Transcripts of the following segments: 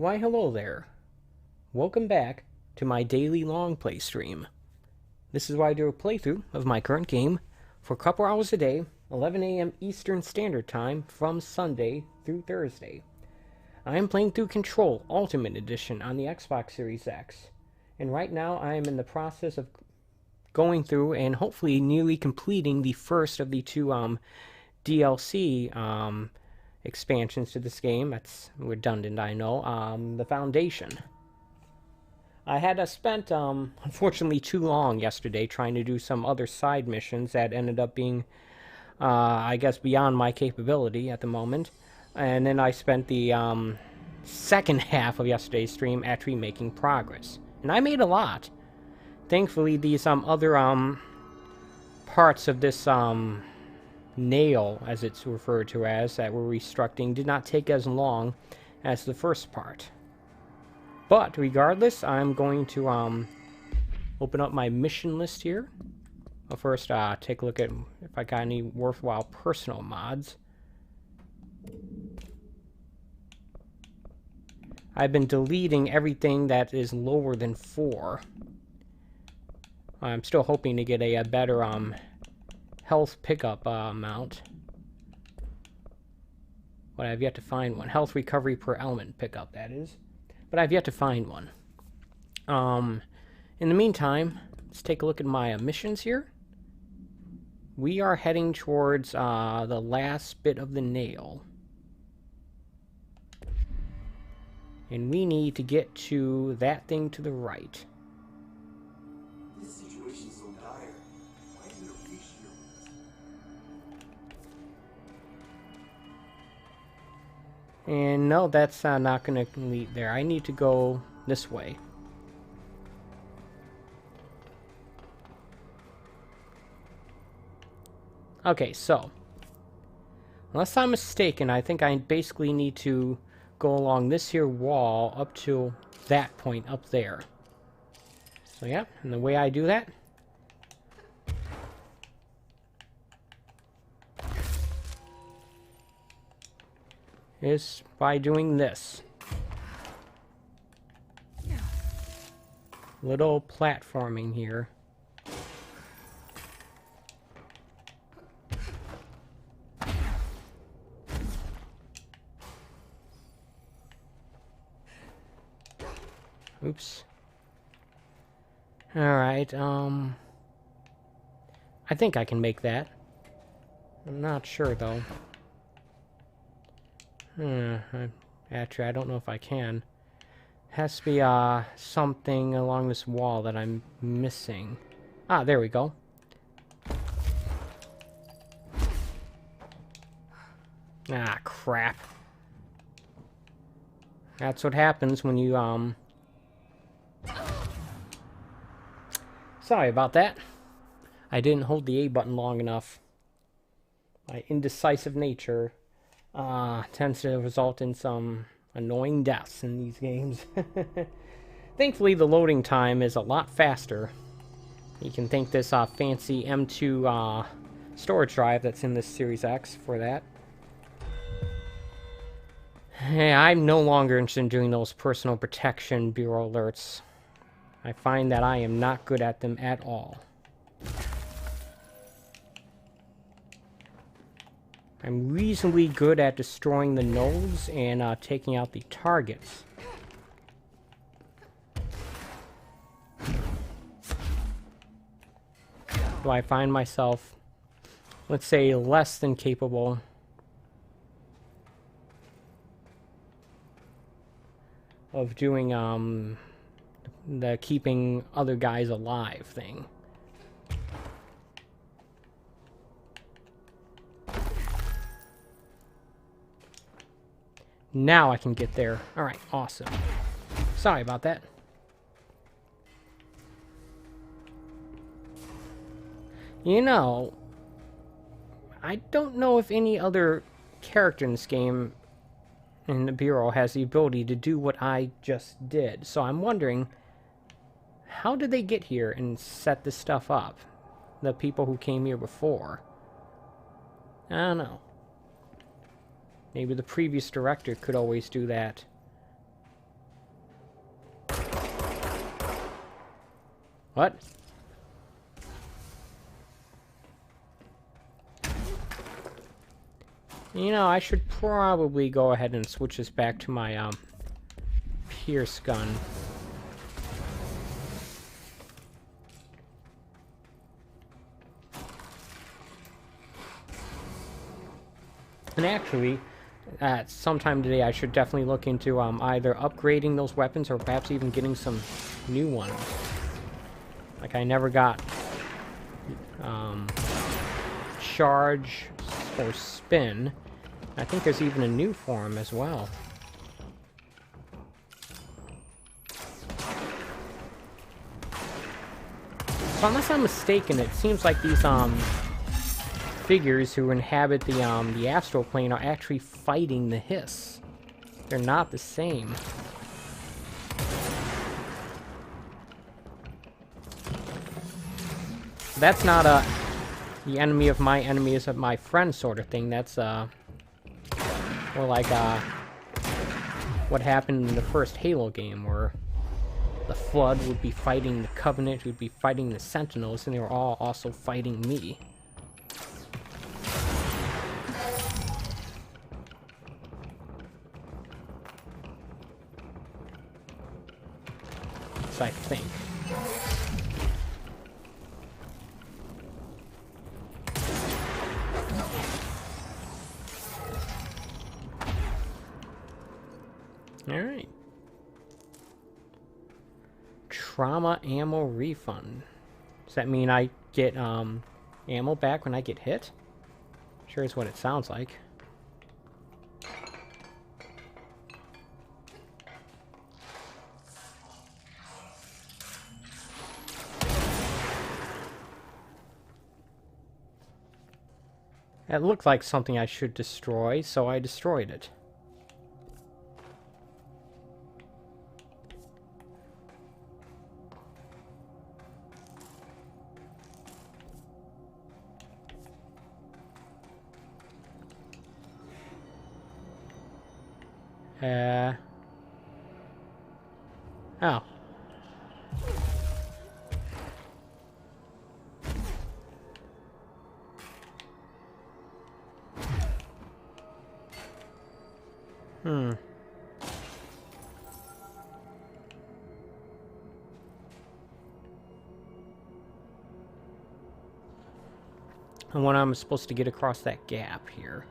Why hello there. Welcome back to my daily long play stream. This is where I do a playthrough of my current game for a couple hours a day, 11 a.m. Eastern Standard Time from Sunday through Thursday. I am playing through Control Ultimate Edition on the Xbox Series X. And right now I am in the process of going through and hopefully nearly completing the first of the two DLC expansions to this game. That's redundant, I know. The Foundation. I had spent, unfortunately, too long yesterday trying to do some other side missions that ended up being, I guess, beyond my capability at the moment. And then I spent the second half of yesterday's stream actually making progress. And I made a lot. Thankfully, these other parts of this nail, as it's referred to as, that we're restructuring, did not take as long as the first part. But regardless, I'm going to open up my mission list here. I'll first take a look at if I got any worthwhile personal mods. I've been deleting everything that is lower than 4. I'm still hoping to get a better health pickup amount. But I've yet to find one. Health recovery per element pickup, that is. But I've yet to find one. In the meantime, let's take a look at my missions here. We are heading towards the last bit of the nail. And we need to get to that thing to the right. This situation's so dire. Why isn't it reached here? And no, that's not going to lead there. I need to go this way. Okay, so unless I'm mistaken, I think I basically need to go along this here wall up to that point up there. So yeah, and the way I do that is by doing this. Little platforming here. Oops. Alright, I think I can make that. I'm not sure, though. Actually, I don't know if I can. Has to be, something along this wall that I'm missing. Ah, there we go. Ah, crap. That's what happens when you, Sorry about that. I didn't hold the A button long enough. My indecisive nature tends to result in some annoying deaths in these games. Thankfully, the loading time is a lot faster. You can thank this fancy M2 storage drive that's in this Series X for that. Hey, I'm no longer interested in doing those personal protection bureau alerts. I find that I am not good at them at all. I'm reasonably good at destroying the nodes and taking out the targets. Do I find myself, let's say, less than capable of doing the keeping other guys alive thing? Now I can get there. Alright, awesome. Sorry about that. You know, I don't know if any other character in this game in the Bureau has the ability to do what I just did. So I'm wondering, how did they get here and set this stuff up? The people who came here before. I don't know. Maybe the previous director could always do that. What? You know, I should probably go ahead and switch this back to my, Pierce gun. And actually, sometime today I should definitely look into, either upgrading those weapons or perhaps even getting some new ones. Like, I never got, charge or spin. I think there's even a new form as well. So unless I'm mistaken, it seems like these figures who inhabit the astral plane are actually fighting the hiss. They're not the same. That's not the enemy of my enemy is my friend sort of thing. That's more like what happened in the first Halo game, where the Flood would be fighting the Covenant, who'd be fighting the Sentinels, and they were all also fighting me. So I think. Alright. Trauma ammo refund. Does that mean I get ammo back when I get hit? Sure is what it sounds like. It looked like something I should destroy, so I destroyed it. Oh. And when I'm supposed to get across that gap here.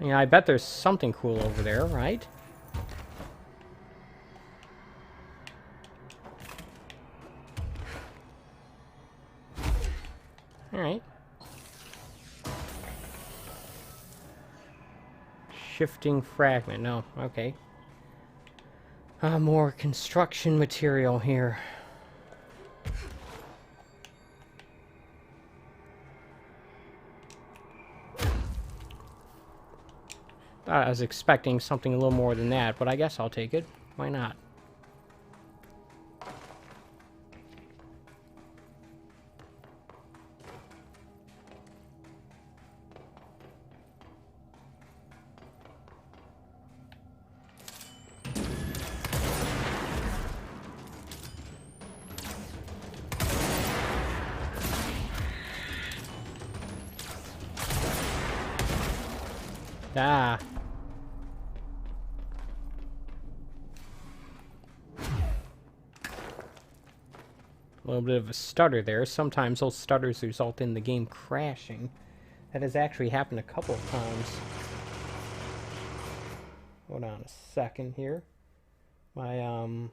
Yeah, I bet there's something cool over there, right? Alright. Shifting fragment. No, okay. More construction material here. I was expecting something a little more than that, but I guess I'll take it. Why not? Ah. A little bit of a stutter there. Sometimes those stutters result in the game crashing. That has actually happened a couple of times. Hold on a second here. Not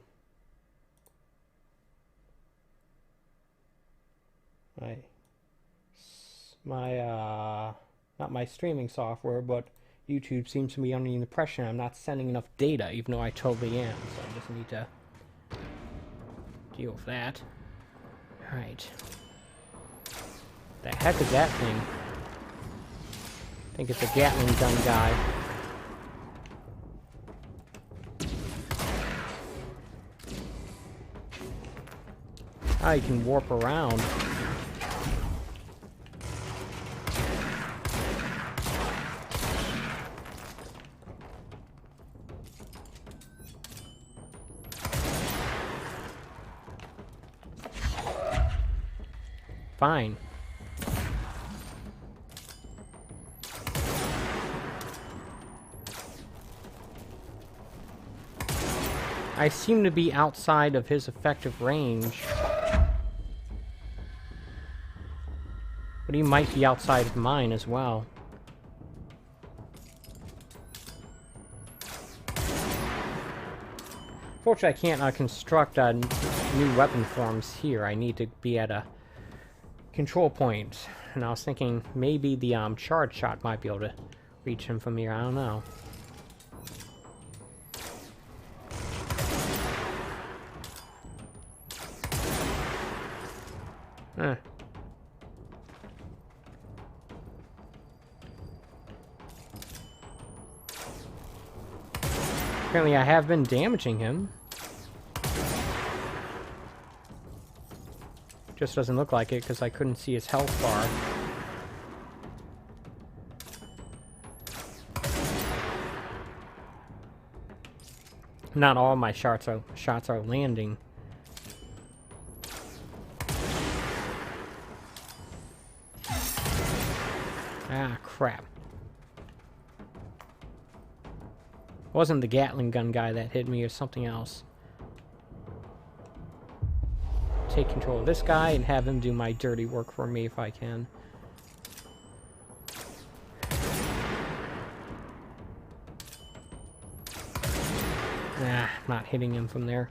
my streaming software, but YouTube seems to be under the impression I'm not sending enough data, even though I totally am. So I just need to deal with that. Alright. The heck is that thing? I think it's a Gatling gun guy. Ah, you can warp around. Fine. I seem to be outside of his effective range. But he might be outside of mine as well. Fortunately, I can't construct new weapon forms here. I need to be at a control point. And I was thinking maybe the charge shot might be able to reach him from here. I don't know. Huh. Apparently I have been damaging him. Just doesn't look like it because I couldn't see his health bar. Not all my shots are landing. Ah, crap. It wasn't the Gatling gun guy that hit me, or something else. Take control of this guy and have him do my dirty work for me if I can. Nah, not hitting him from there.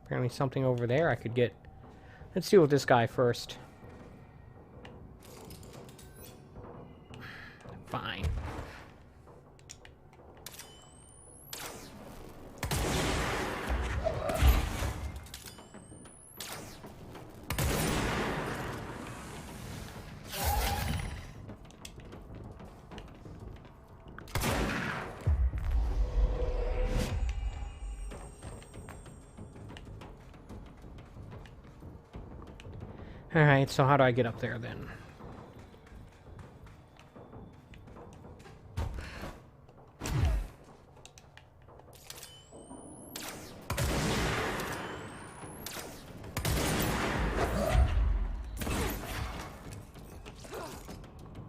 Apparently something over there I could get. Let's deal with this guy first. Fine. Alright, so how do I get up there then?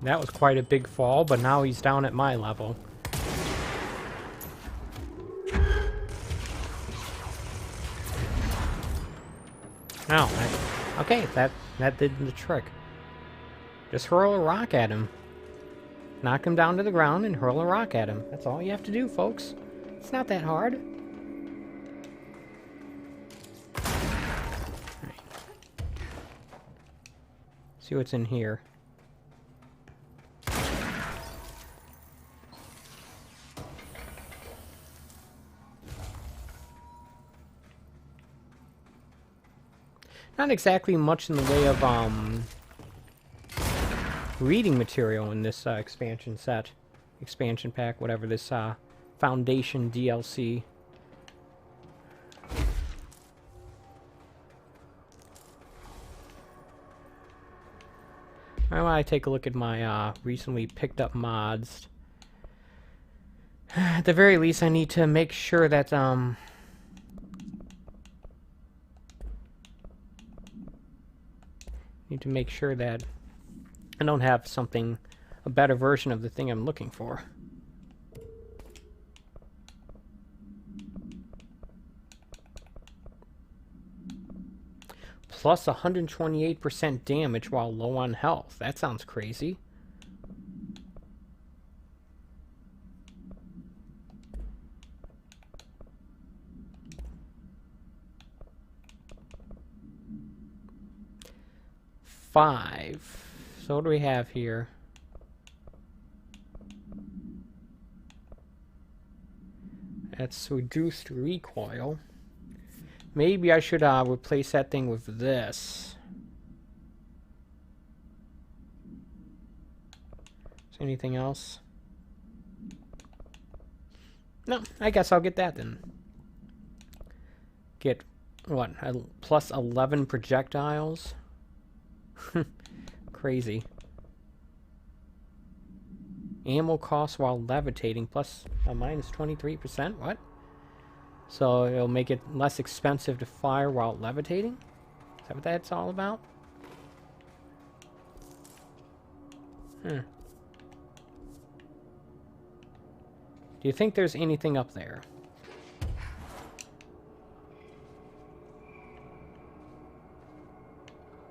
That was quite a big fall, but now he's down at my level. No, okay, that did the trick. Just hurl a rock at him. Knock him down to the ground and hurl a rock at him. That's all you have to do, folks. It's not that hard. Right. See what's in here. Not exactly much in the way of reading material in this expansion pack, whatever this Foundation DLC. I want to take a look at my recently picked up mods. At the very least, I need to make sure that I don't have a better version of the thing I'm looking for. Plus 128% damage while low on health. That sounds crazy. So what do we have here? That's reduced recoil. Maybe I should replace that thing with this. Is there anything else? No, I guess I'll get that then. Get, what, plus 11 projectiles? Crazy. Ammo cost while levitating plus a minus 23%? What? So it'll make it less expensive to fire while levitating? Is that what that's all about? Do you think there's anything up there?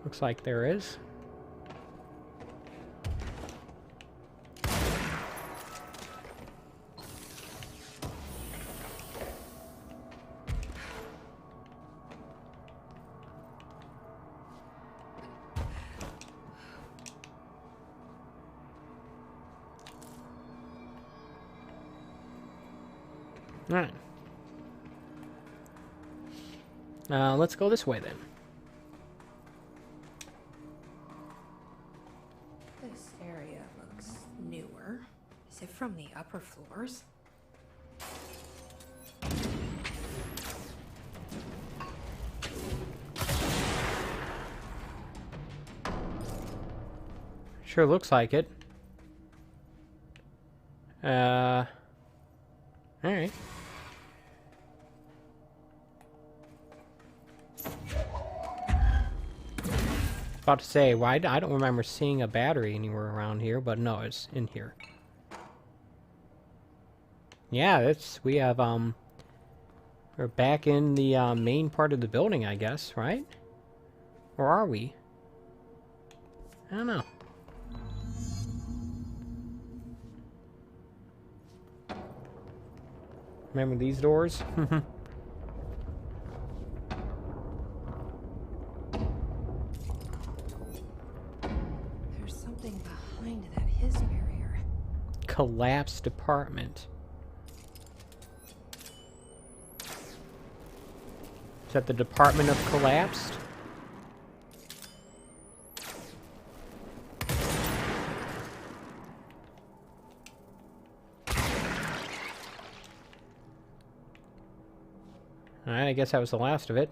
Looks like there is. Alright. Let's go this way then. This area looks newer. Is it from the upper floors? Sure looks like it. Alright. About to say, why I don't remember seeing a battery anywhere around here, but no, it's in here. Yeah, we have, we're back in the, main part of the building, I guess, right? Or are we? I don't know. Remember these doors? There's something behind that his barrier. Collapsed department. Is that the Department of Collapsed? Alright, I guess that was the last of it.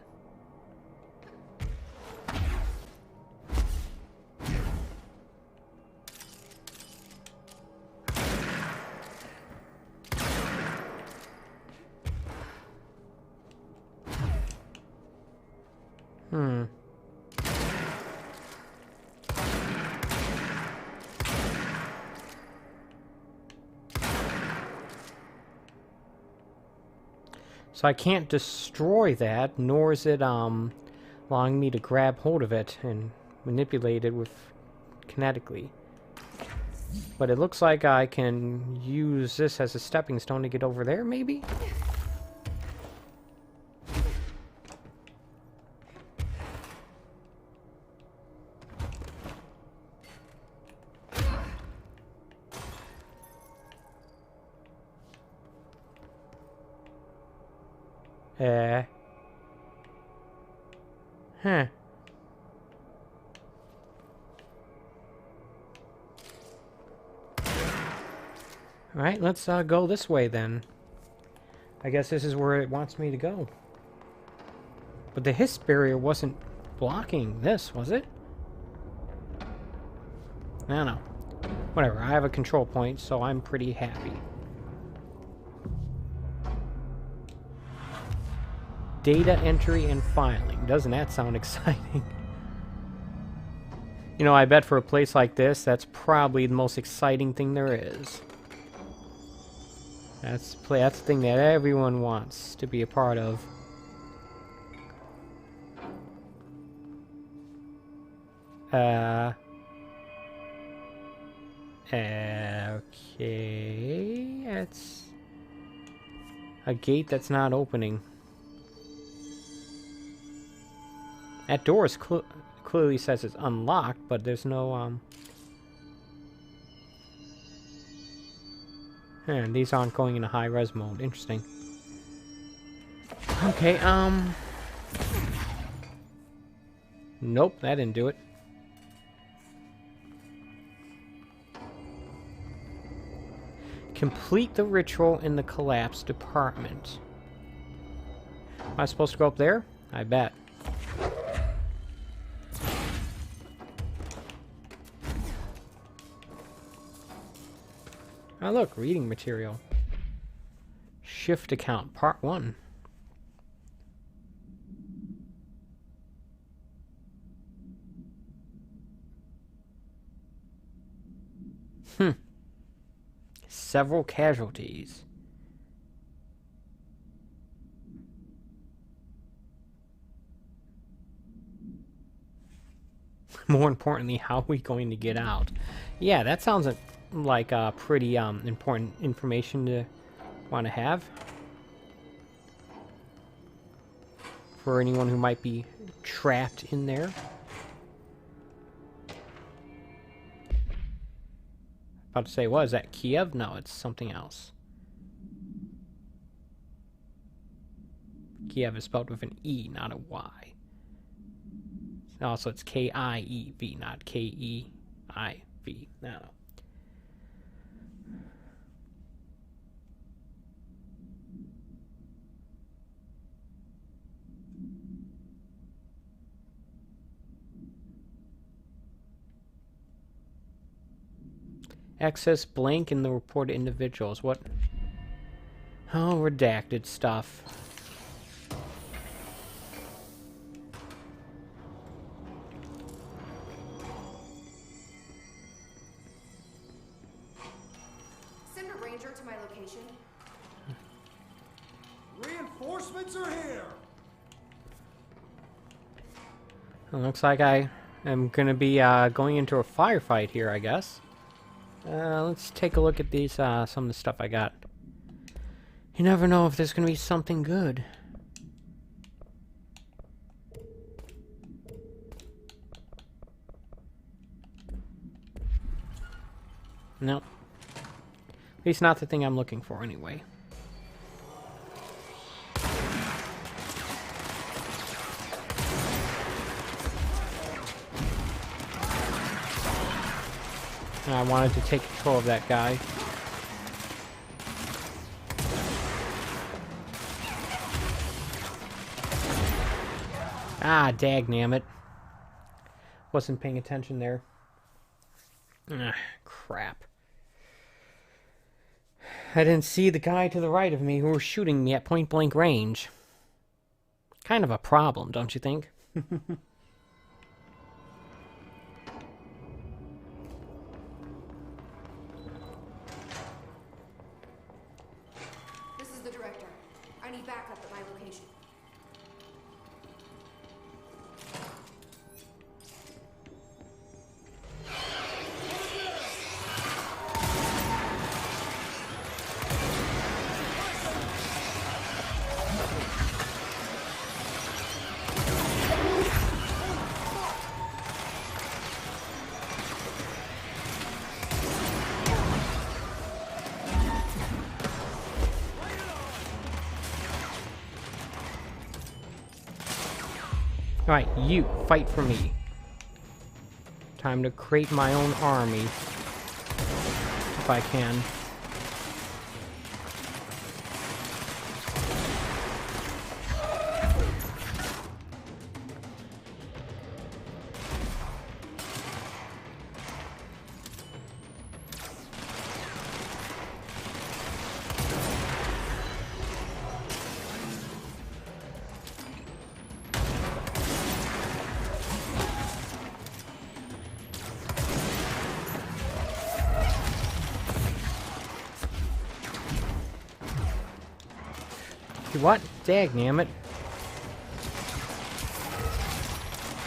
So I can't destroy that, nor is it allowing me to grab hold of it and manipulate it with kinetically. But it looks like I can use this as a stepping stone to get over there, maybe? Huh. Alright, let's go this way then. I guess this is where it wants me to go. But the hiss barrier wasn't blocking this, was it? I don't know. Whatever, I have a control point, so I'm pretty happy. Data entry and filing. Doesn't that sound exciting? You know, I bet for a place like this, that's probably the most exciting thing there is. That's the thing that everyone wants to be a part of. Okay, that's a gate that's not opening. That door is clearly says it's unlocked, but there's no, these aren't going into high-res mode. Interesting. Okay, nope, that didn't do it. Complete the ritual in the collapsed department. Am I supposed to go up there? I bet. Oh, look, reading material. Shift account, part 1. Several casualties. More importantly, how are we going to get out? Yeah, that sounds like pretty important information to want to have for anyone who might be trapped in there. About to say, what is that? Kiev? No, it's something else. Kiev is spelled with an E, not a Y. Also, it's K-I-E-V, not K-E-I-V. No. Access blank in the reported individuals. What? Oh, redacted stuff. Send a ranger to my location. Reinforcements are here! It looks like I am going to be going into a firefight here, I guess. Let's take a look at these, some of the stuff I got. You never know if there's going to be something good. No. At least not the thing I'm looking for, anyway. And I wanted to take control of that guy. Ah, dagnammit. Wasn't paying attention there. Ah, crap. I didn't see the guy to the right of me who was shooting me at point-blank range. Kind of a problem, don't you think? This is the director. I need backup at my location. Alright, you, fight for me. Time to create my own army. If I can. What? Dagnammit.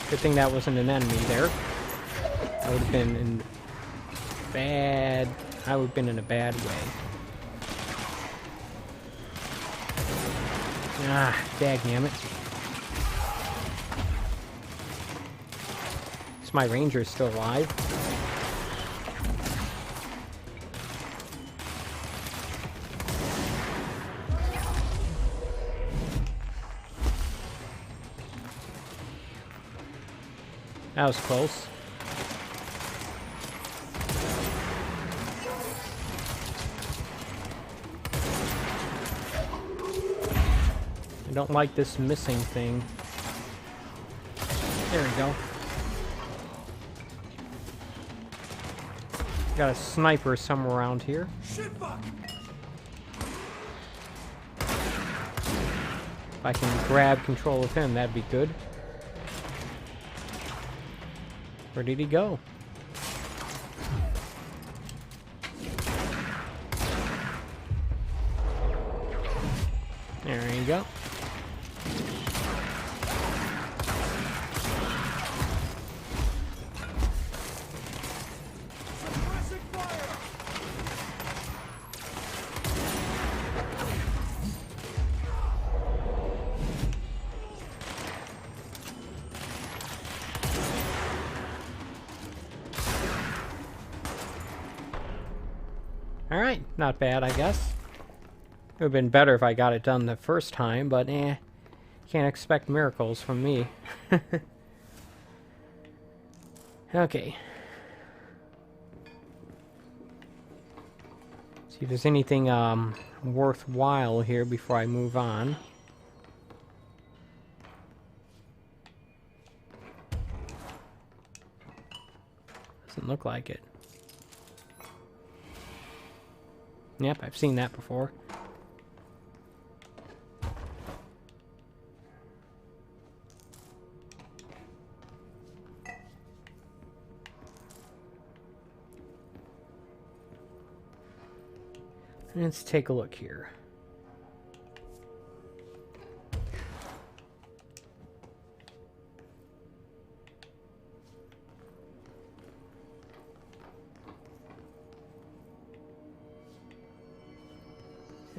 Good thing that wasn't an enemy there. I would have been in bad... I would have been in a bad way. Ah, dagnammit. Is my ranger still alive? That was close. I don't like this missing thing. There we go. Got a sniper somewhere around here. Shit, fuck! If I can grab control of him, that'd be good. Where did he go? There you go. Suppressing fire! Alright, not bad, I guess. It would have been better if I got it done the first time, but can't expect miracles from me. Okay. See if there's anything worthwhile here before I move on. Doesn't look like it. Yep, I've seen that before. Let's take a look here.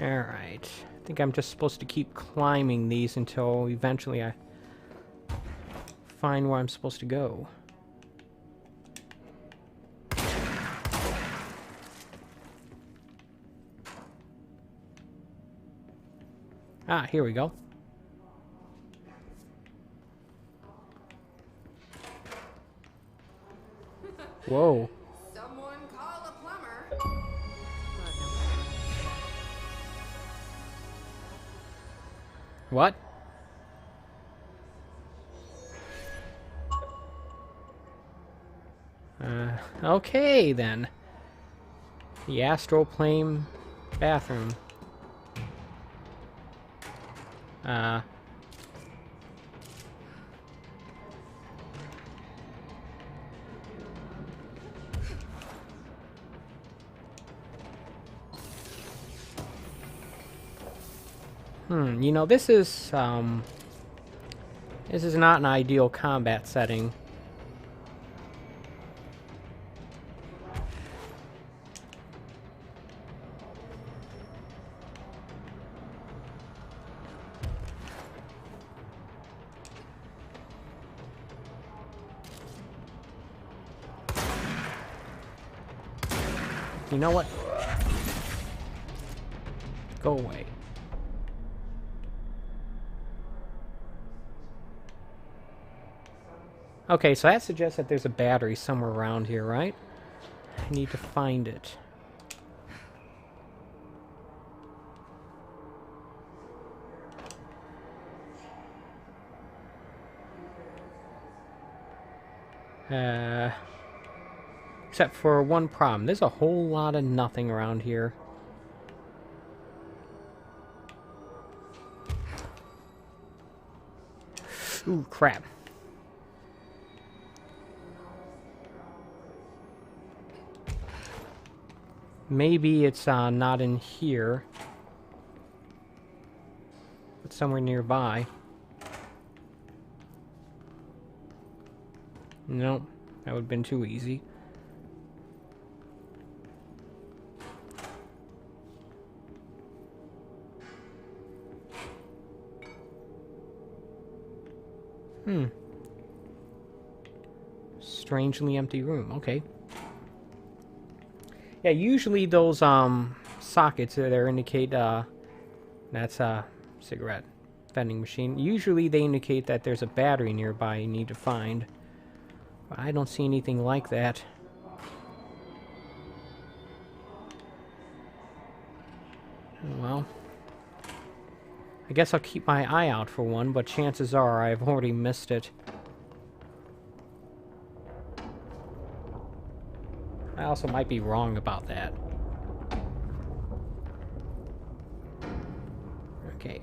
Alright. I think I'm just supposed to keep climbing these until eventually I find where I'm supposed to go. Ah, here we go. Whoa. Someone call a plumber. What? Okay then. The astral plane bathroom. You know, this is not an ideal combat setting. You know what? Go away. Okay, so that suggests that there's a battery somewhere around here, right? I need to find it. Except for one problem. There's a whole lot of nothing around here. Ooh, crap. Maybe it's not in here, but somewhere nearby. Nope, that would have been too easy. Strangely empty room. Okay. Yeah, usually those sockets there indicate that's a cigarette vending machine. Usually they indicate that there's a battery nearby you need to find. I don't see anything like that. Well, I guess I'll keep my eye out for one, but chances are I've already missed it. I also might be wrong about that. Okay.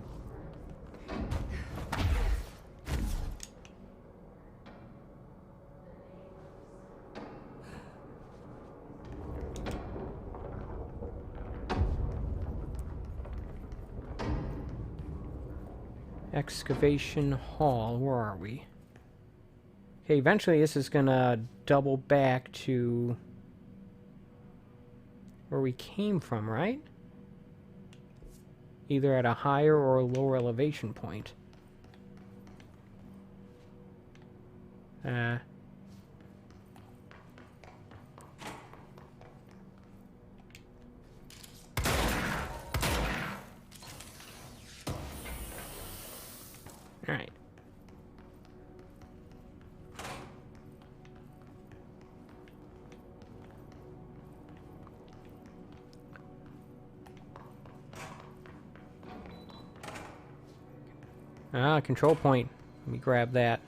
Excavation Hall, where are we? Okay, eventually this is gonna double back to where we came from, right? Either at a higher or a lower elevation point. Alright. Ah, control point. Let me grab that.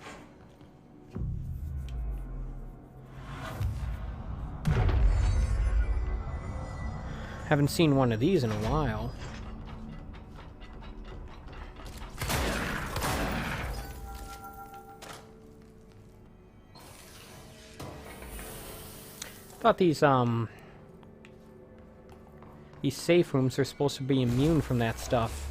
Haven't seen one of these in a while. Thought these safe rooms are supposed to be immune from that stuff.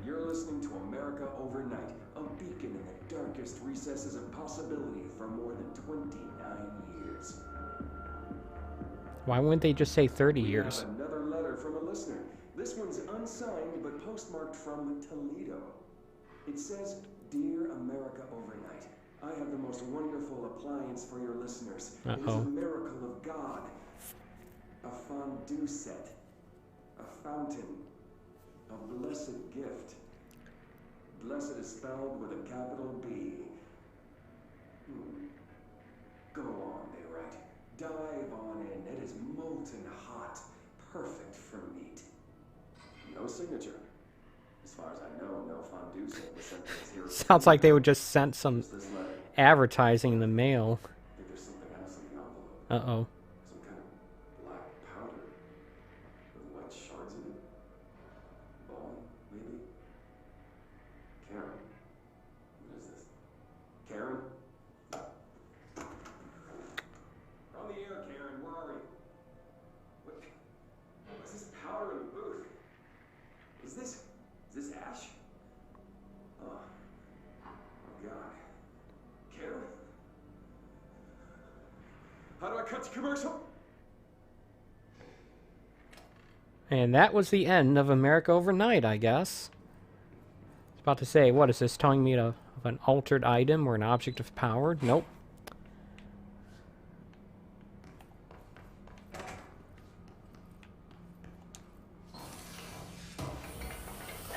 You're listening to America Overnight, a beacon in the darkest recesses of possibility for more than 29 years. Why wouldn't they just say 30 We years? have another letter from a listener. This one's unsigned but postmarked from Toledo. It says, "Dear America Overnight, I have the most wonderful appliance for your listeners. It is a miracle of God. A fondue set. A fountain. A blessed gift. Blessed is spelled with a capital B. Go on, they write. Dive on in. It is molten hot. Perfect for meat." No signature. As far as I know, no fondue set was sent to us here. Sounds like they would just send some Just this letter. advertising in the mail. I think there's something else in the envelope. Uh-oh. Some kind of black powder with white shards in it. Bone, maybe? Karen. What is this? Karen? We're on the air, Karen. Where are you? What's this powder in the booth? Is this ash? Oh God. Karen? How do I cut to commercial? And that was the end of America Overnight, I guess. I was about to say, what is this telling me of an altered item or an object of power? Nope.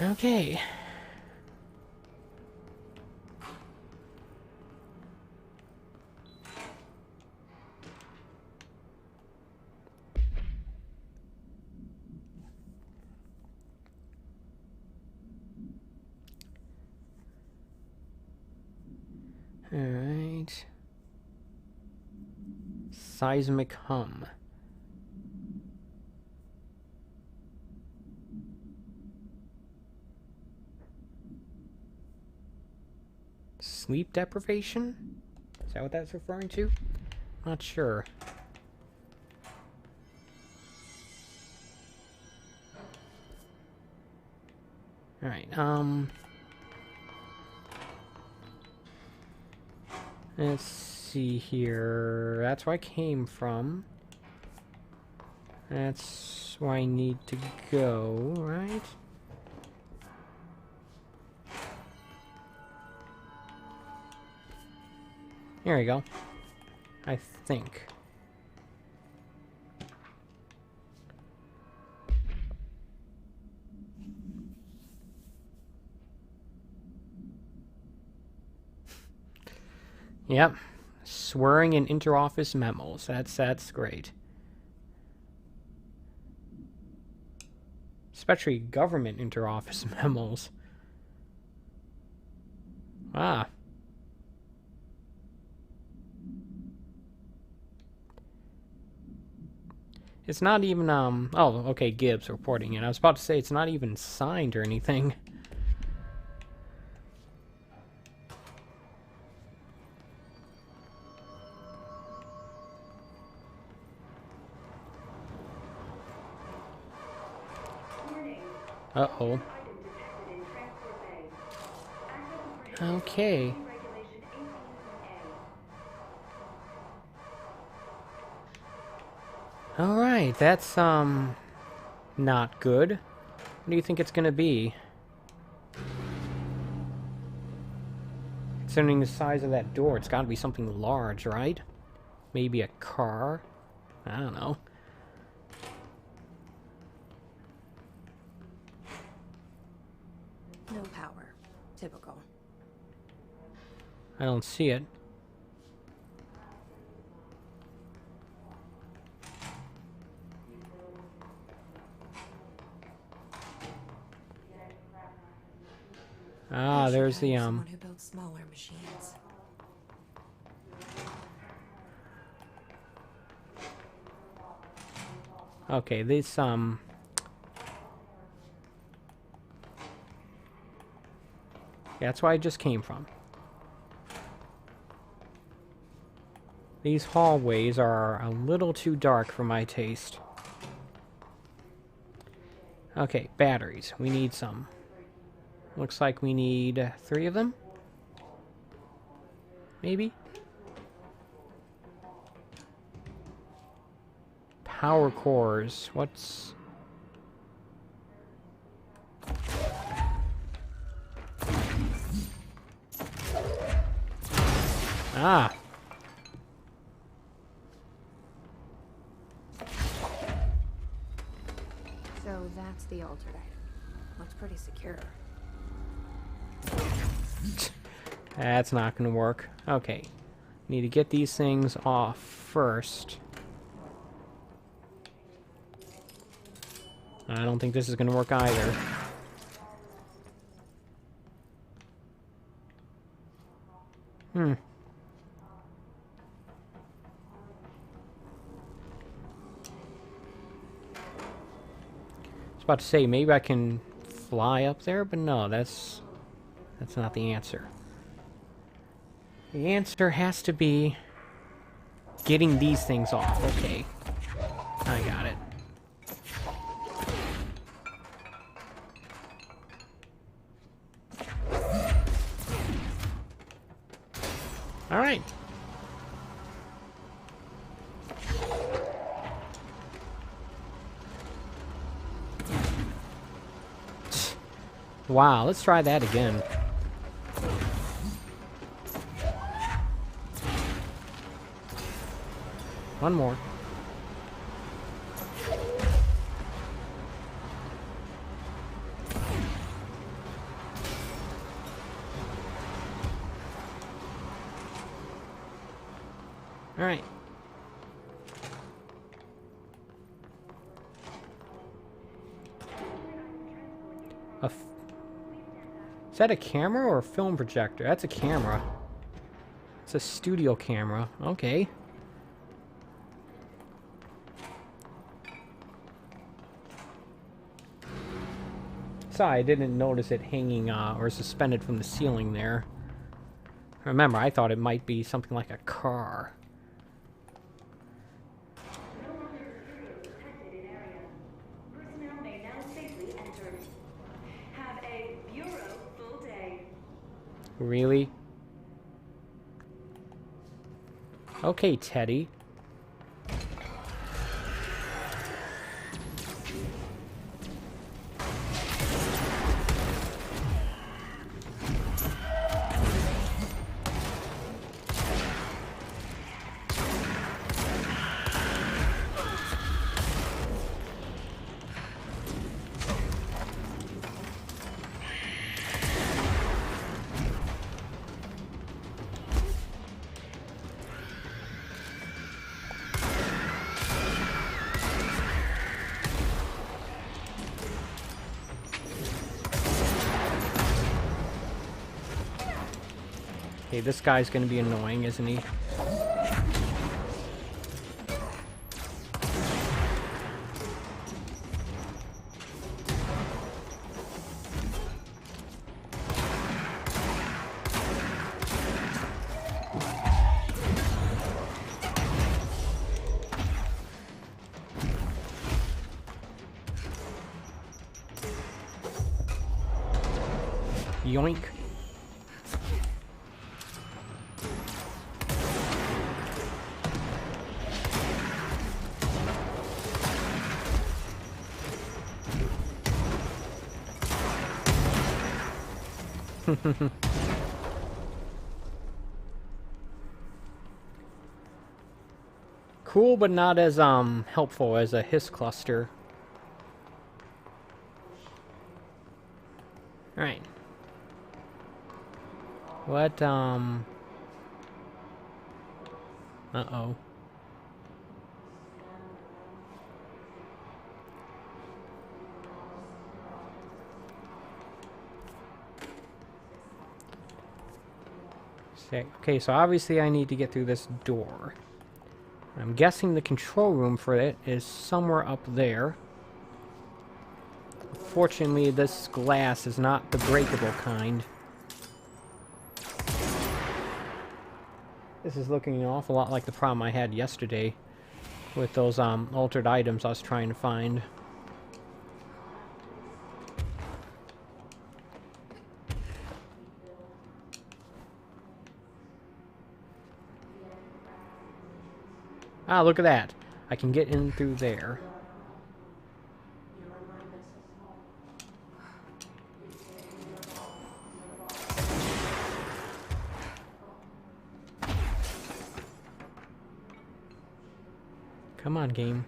Okay. Alright. Seismic hum. Sleep deprivation? Is that what that's referring to? Not sure. Alright, let's see here. That's where I came from. That's where I need to go, right? Here we go. I think. Yep. Swearing in interoffice memos. That's great. Especially government interoffice memos. Ah. It's not even, oh, okay, Gibbs reporting it. I was about to say it's not even signed or anything. Uh-oh. Okay. Alright, that's, not good. What do you think it's gonna be? Considering the size of that door, it's gotta be something large, right? Maybe a car? I don't know. No power. Typical. I don't see it. Ah, there's the, Someone who builds smaller machines. Okay, this, that's where I just came from. These hallways are a little too dark for my taste. Okay, batteries. We need some. Looks like we need 3 of them? Maybe? Power cores. What's... Ah! So that's the altered item. Looks pretty secure. That's not gonna work. Okay. Need to get these things off first. I don't think this is gonna work either. Hmm. I was about to say, maybe I can fly up there, but no, that's not the answer. The answer has to be getting these things off. Okay. I got it. Alright. Wow, let's try that again. One more. All right. Is that a camera or a film projector? That's a camera. It's a studio camera. Okay. Sorry, I didn't notice it hanging or suspended from the ceiling there. Remember, I thought it might be something like a car. Really? Okay, Teddy. Okay, this guy's gonna be annoying, isn't he? Yoink. Cool, but not as helpful as a hiss cluster. All right. What uh-oh. Okay, so obviously I need to get through this door. I'm guessing the control room for it is somewhere up there. Fortunately, this glass is not the breakable kind. This is looking an awful lot like the problem I had yesterday with those altered items I was trying to find. Ah, look at that. I can get in through there. Come on, game.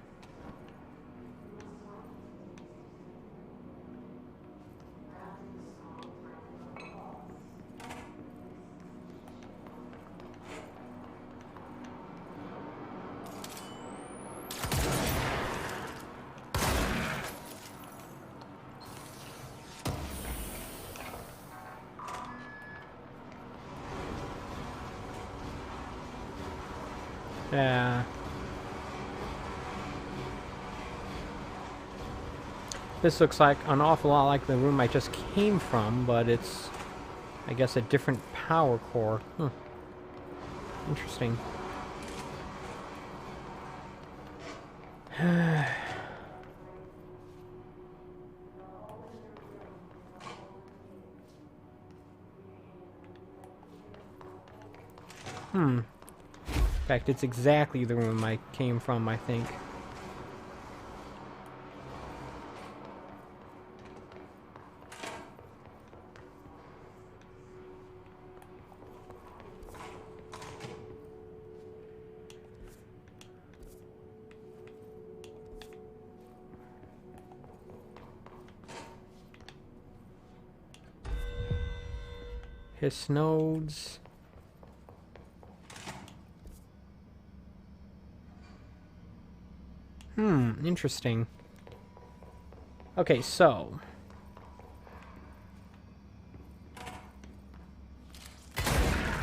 Yeah. This looks like an awful lot like the room I just came from, but it's, I guess, a different power core. Interesting. In fact, it's exactly the room I came from, I think. His nodes. Interesting. Okay, so.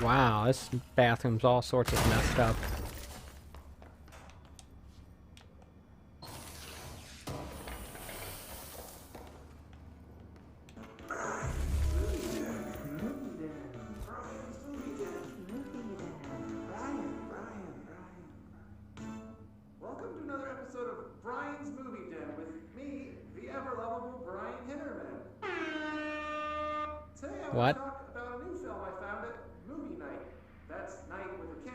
Wow, this bathroom's all sorts of messed up. Welcome to another episode of Brian's Movie Den with me, the ever-lovable Brian Hinnerman. Today I want What? to talk about a new film I found at Movie Night. That's Night with a K,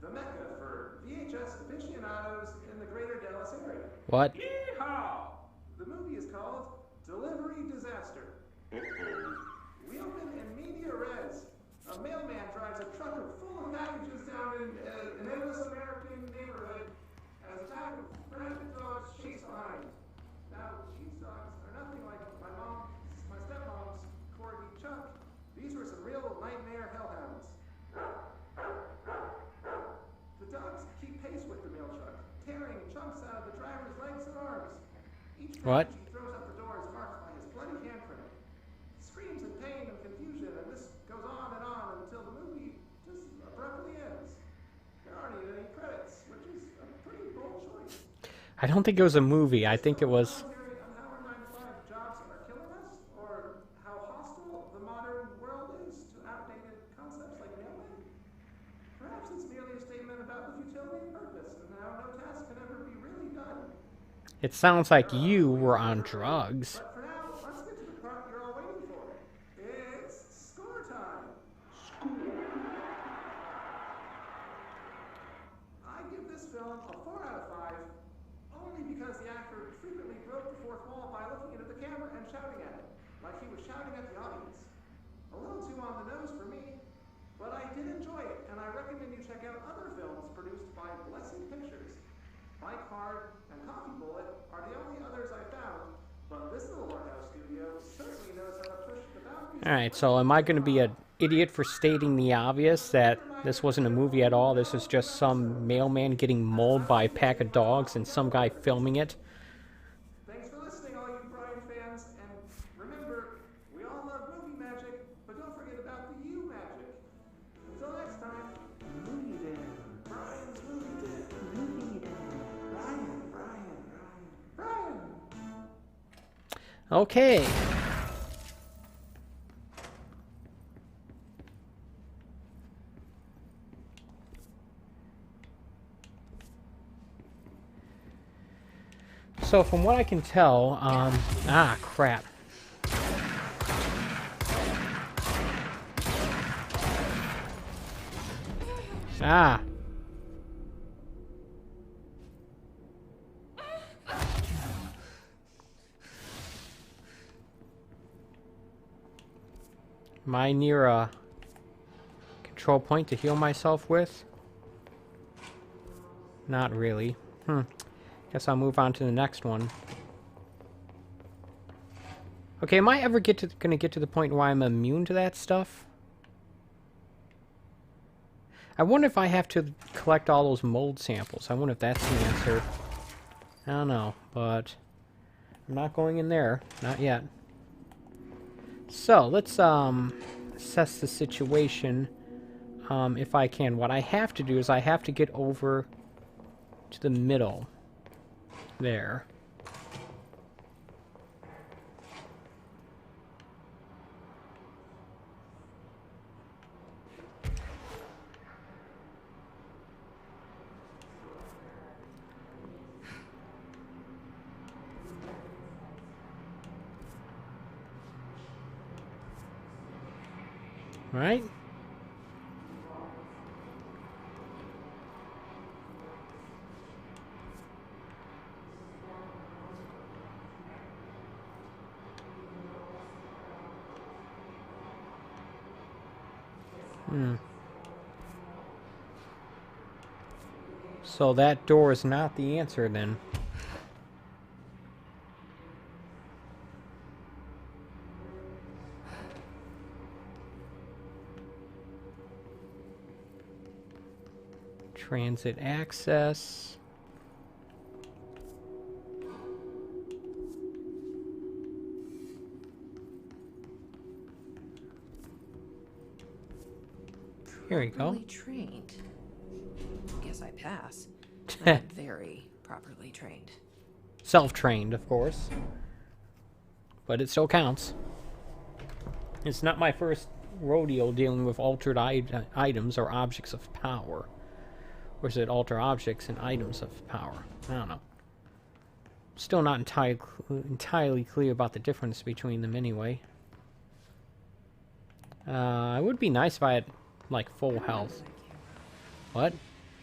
the mecca for VHS aficionados in the greater Dallas area. What? Yeehaw! The movie is called Delivery Disaster. We open in media res. A mailman drives a truck full of packages down in an endless American neighborhood as a pack of frantic dogs chase behind. Now, these dogs are nothing like my stepmom's corgi Chuck. These were some real nightmare hellhounds. The dogs keep pace with the mail truck, tearing chunks out of the driver's legs and arms. Each What? package he throws out the door is marked by his bloody handprint. Screams in pain and confusion, and this goes on and on until the movie I don't think it was a movie. I think it was... Commentary on how our 9-to-5 jobs are killing us, or how hostile the modern world is to outdated concepts like mailman? Perhaps it's merely a statement about the futility of purpose and how no task can ever be really done. It sounds like you were on drugs. But for now, let's get to the part you're all waiting for. It's score time. I give this film a 4 out of 5, only because the actor frequently broke the fourth wall by looking into the camera and shouting at it, like he was shouting at the audience. A little too on the nose for me, but I did enjoy it, and I recommend you check out other films produced by Blessing Pictures. Mike Hard and Coffee Bullet are the only others I found, but this little art house studio certainly knows how to push the boundaries. Alright, so am I going to be an idiot for stating the obvious that this wasn't a movie at all? This is just some mailman getting mauled by a pack of dogs and some guy filming it? Thanks for listening, all you Brian fans, and remember, we all love movie magic, but don't forget about the you magic. Until next time, Movie Den, Brian's Movie Den, Movie Den, Brian. Okay. So from what I can tell, crap. Ah. Am I near a control point to heal myself with? Not really. Guess I'll move on to the next one. Okay, am I ever gonna get to the point where I'm immune to that stuff? I wonder if I have to collect all those mold samples. I wonder if that's the answer. I don't know, but I'm not going in there. Not yet. So, let's assess the situation if I can. What I have to do is I have to get over to the middle. There. Right? So that door is not the answer then. Transit access. Here we go. Properly trained. Guess I pass. I'm very properly trained. Self-trained, of course. But it still counts. It's not my first rodeo dealing with altered items or objects of power. Or is it alter objects and items of power? I don't know. Still not entirely clear about the difference between them anyway. It would be nice if I had, like, full health. What?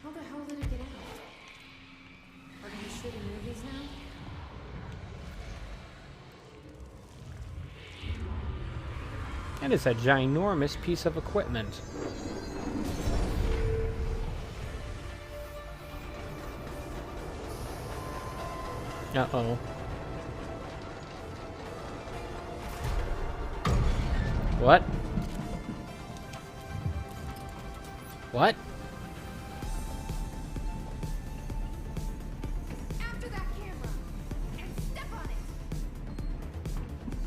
How the hell did it get out? Are you shooting movies now? That is a ginormous piece of equipment. Uh-oh. What? What? After that camera! And step on it!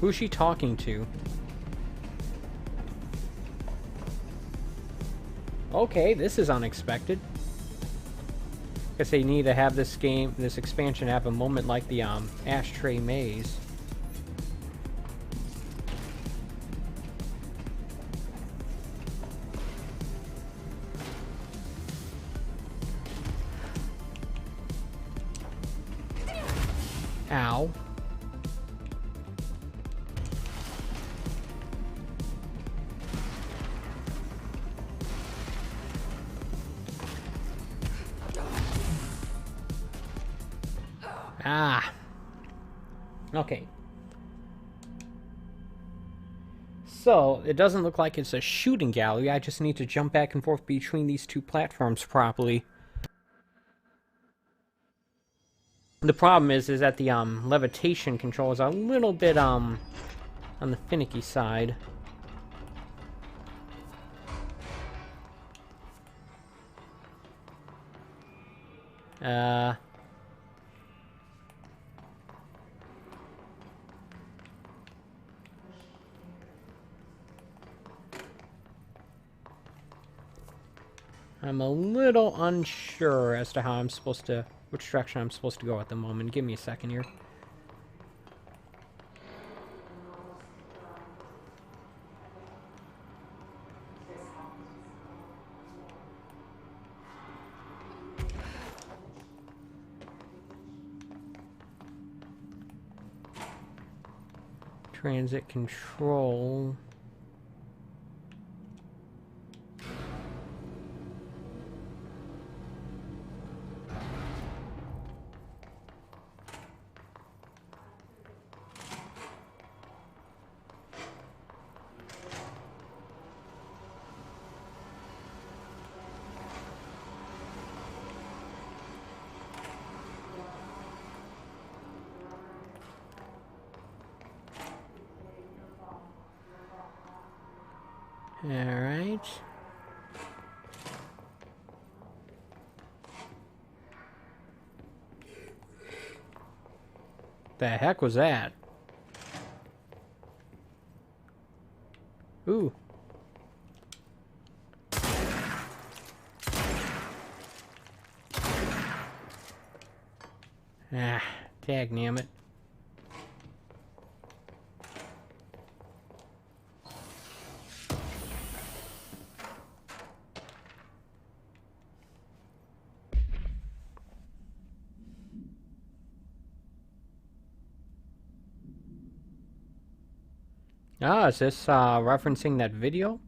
Who's she talking to? Okay, this is unexpected. Guess they need to have this game, this expansion, have a moment like the ashtray maze. Ow. Ah. Okay. So, it doesn't look like it's a shooting gallery. I just need to jump back and forth between these two platforms properly. The problem is that the levitation controls are a little bit on the finicky side. I'm a little unsure as to how I'm supposed to, which direction I'm supposed to go at the moment. Give me a second here. Transit control. Alright. The heck was that? Ooh. Ah, dagnammit. Ah, is this referencing that video?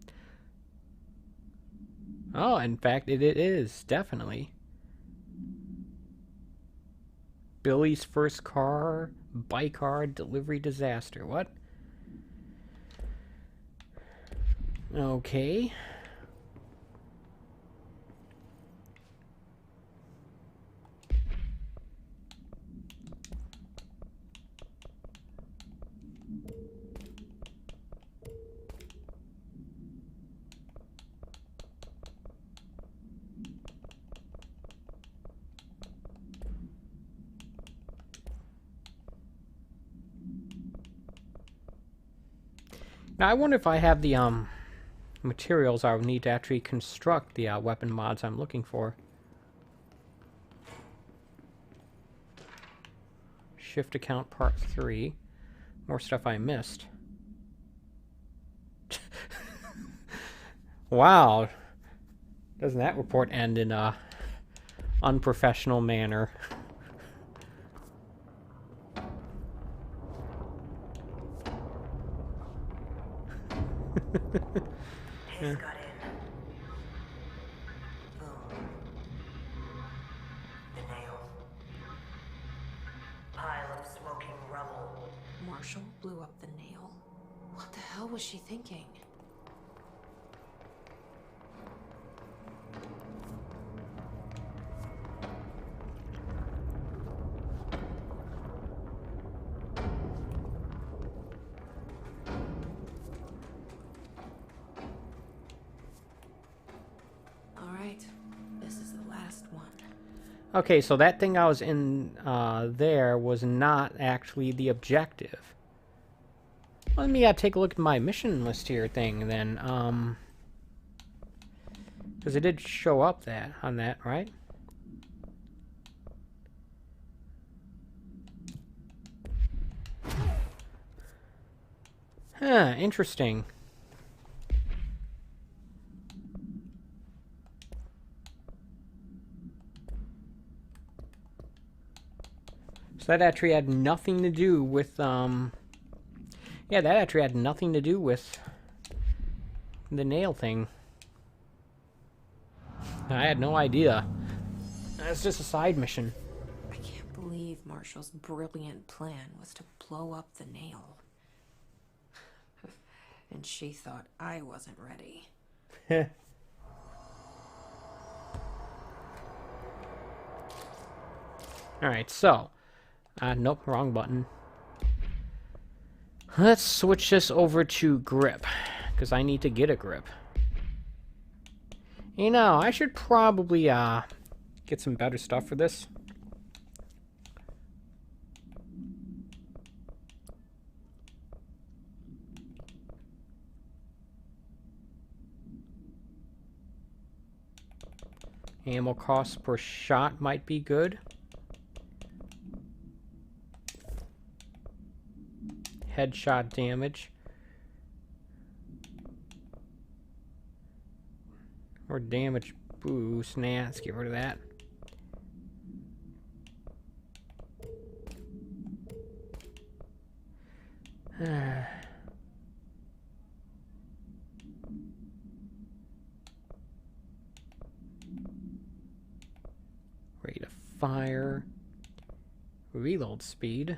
Oh, in fact, it is, definitely. Billy's first car, bike delivery disaster. What? Okay. Now, I wonder if I have the materials I would need to actually construct the weapon mods I'm looking for. Shift account part 3. More stuff I missed. Wow. Doesn't that report end in a unprofessional manner? Hayes got in. Boom. The nail. Pile of smoking rubble. Marshall blew up the nail. What the hell was she thinking? Okay, so that thing I was in there was not actually the objective. Let me take a look at my mission list here thing then. Because it did show up that on that, right? Huh, interesting. So that actually had nothing to do with, yeah, that actually had nothing to do with the nail thing. I had no idea. That's just a side mission. I can't believe Marshall's brilliant plan was to blow up the nail. And she thought I wasn't ready. Alright, so. Nope, wrong button. Let's switch this over to grip. Because I need to get a grip. You know, I should probably, get some better stuff for this. Ammo cost per shot might be good. Headshot damage. Or damage boost. Nah, let's get rid of that. Rate of fire. Reload speed.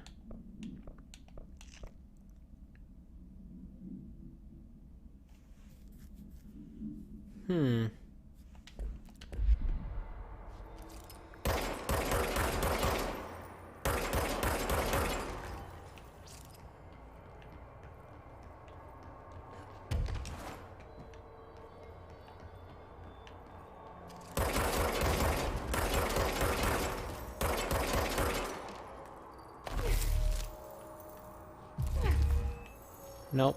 Nope.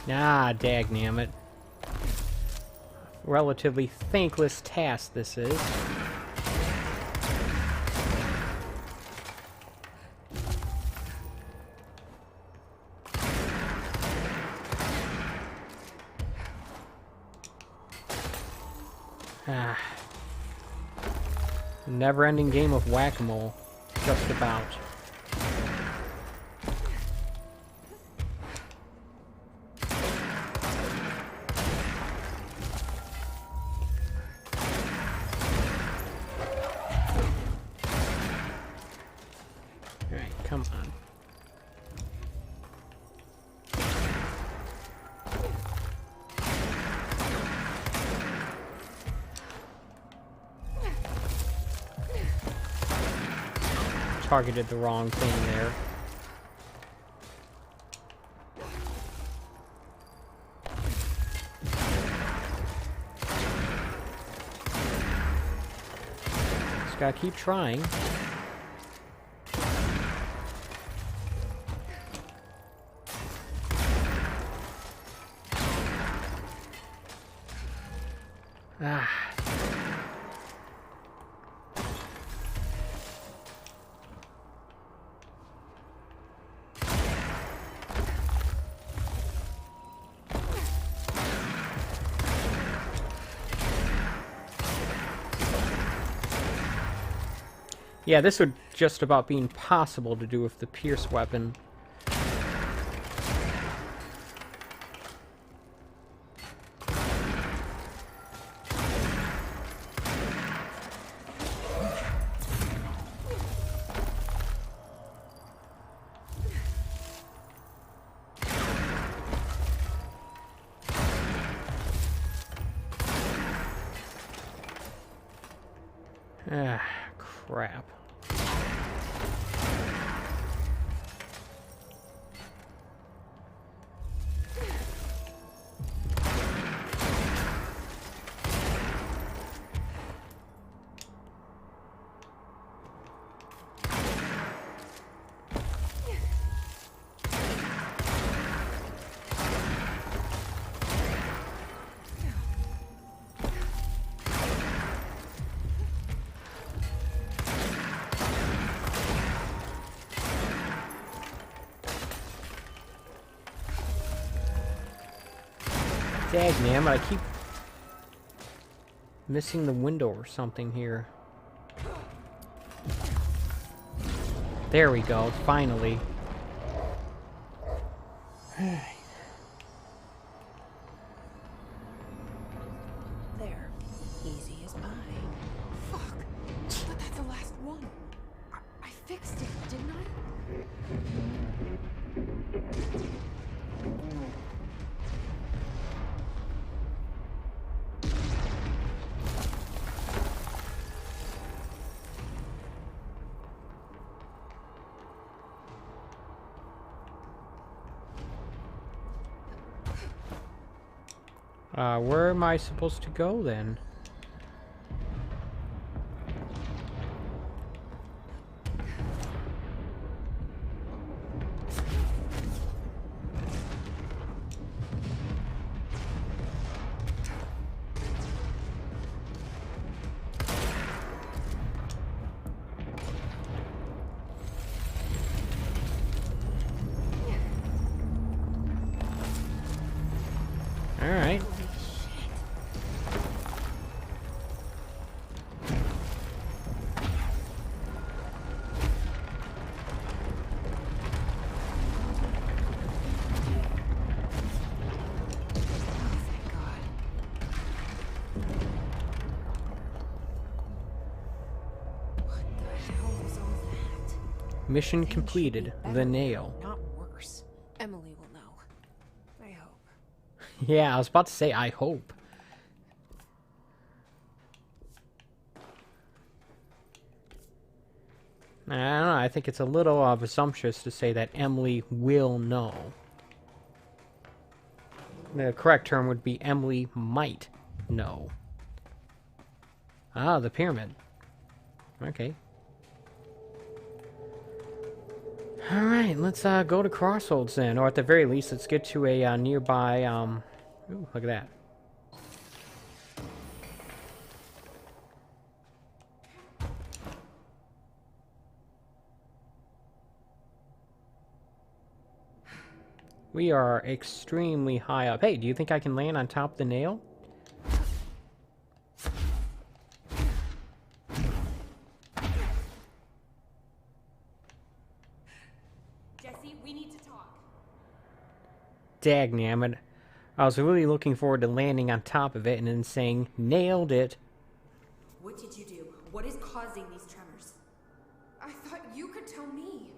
Ah, dagnammit. Relatively thankless task this is. Ah. Never-ending game of whack-a-mole. Just about. Come on. Targeted the wrong thing there. Just gotta keep trying. Ah. Yeah, this would just about be impossible to do with the Pierce weapon. Ah, crap. Dag, man, but I keep missing the window or something here. There we go, finally. There. Easy as pie. Fuck. But that's the last one. I fixed it, didn't I? Where am I supposed to go then? Alright. Thank God. What the hell was all that? Mission Things should be completed. better The now, nail. not worse. Emily will know. I hope. Yeah, I was about to say, I hope. I don't know, I think it's a little presumptuous to say that Emily will know. The correct term would be Emily might know. Ah, the pyramid. Okay. Alright, let's go to Crossroads then, or at the very least, let's get to a nearby, ooh, look at that. We are extremely high up. Hey, do you think I can land on top of the nail? Jesse, we need to talk. Dagnammit. I was really looking forward to landing on top of it and then saying, nailed it. What did you do? What is causing these tremors? I thought you could tell me.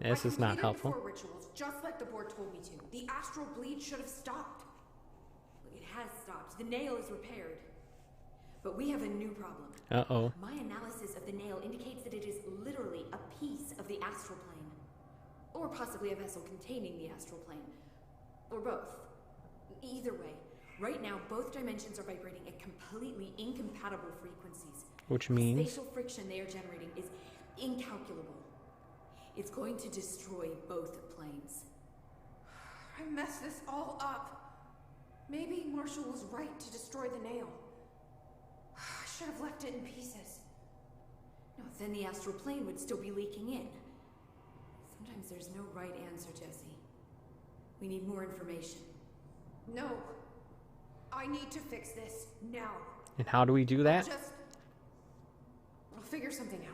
This is not helpful. Four rituals, just like the board told me to. The astral bleed should have stopped. It has stopped. The nail is repaired. But we have a new problem. Uh-oh. My analysis of the nail indicates that it is literally a piece of the astral plane. Or possibly a vessel containing the astral plane. Or both. Either way, right now both dimensions are vibrating at completely incompatible frequencies. Which The means? spatial friction they are generating is incalculable. It's going to destroy both planes. I messed this all up. Maybe Marshall was right to destroy the nail. I should have left it in pieces. No, then the astral plane would still be leaking in. Sometimes there's no right answer, Jesse. We need more information. No. I need to fix this now. And how do we do that? I'll figure something out.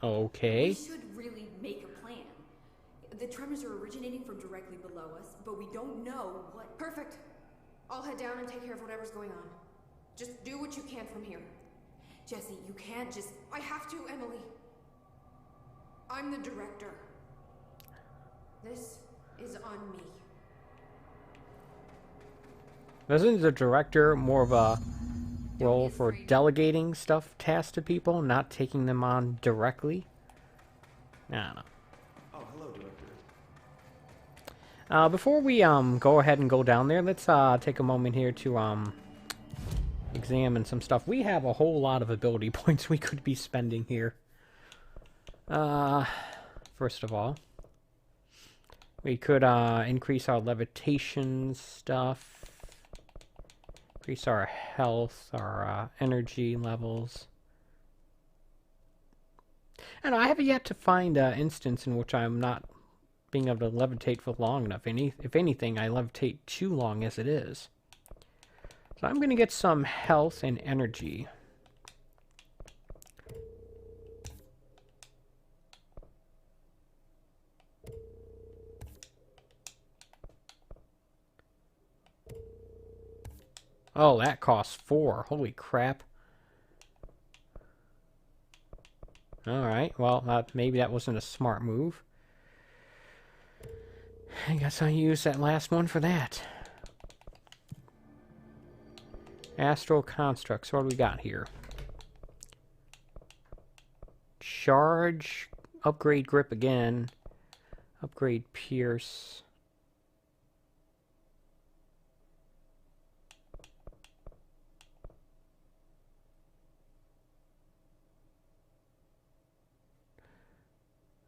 Okay. We should really make a plan. The tremors are originating from directly below us, but we don't know what... Perfect. I'll head down and take care of whatever's going on. Just do what you can from here. Jesse, you can't just... I have to, Emily. I'm the director. This is on me. Isn't the director more of a role for delegating tasks to people, not taking them on directly. I don't know. Oh, hello, Director. Before we go ahead and go down there, let's take a moment here to examine some stuff. We have a whole lot of ability points we could be spending here. First of all, we could increase our levitation stuff, increase our health, our energy levels. And I have yet to find an instance in which I'm not being able to levitate for long enough. If anything, I levitate too long as it is. So I'm going to get some health and energy. Oh, that costs 4. Holy crap. Alright, well, maybe that wasn't a smart move. I guess I'll use that last one for that. Astral Constructs. What do we got here? Charge. Upgrade Grip again. Upgrade Pierce.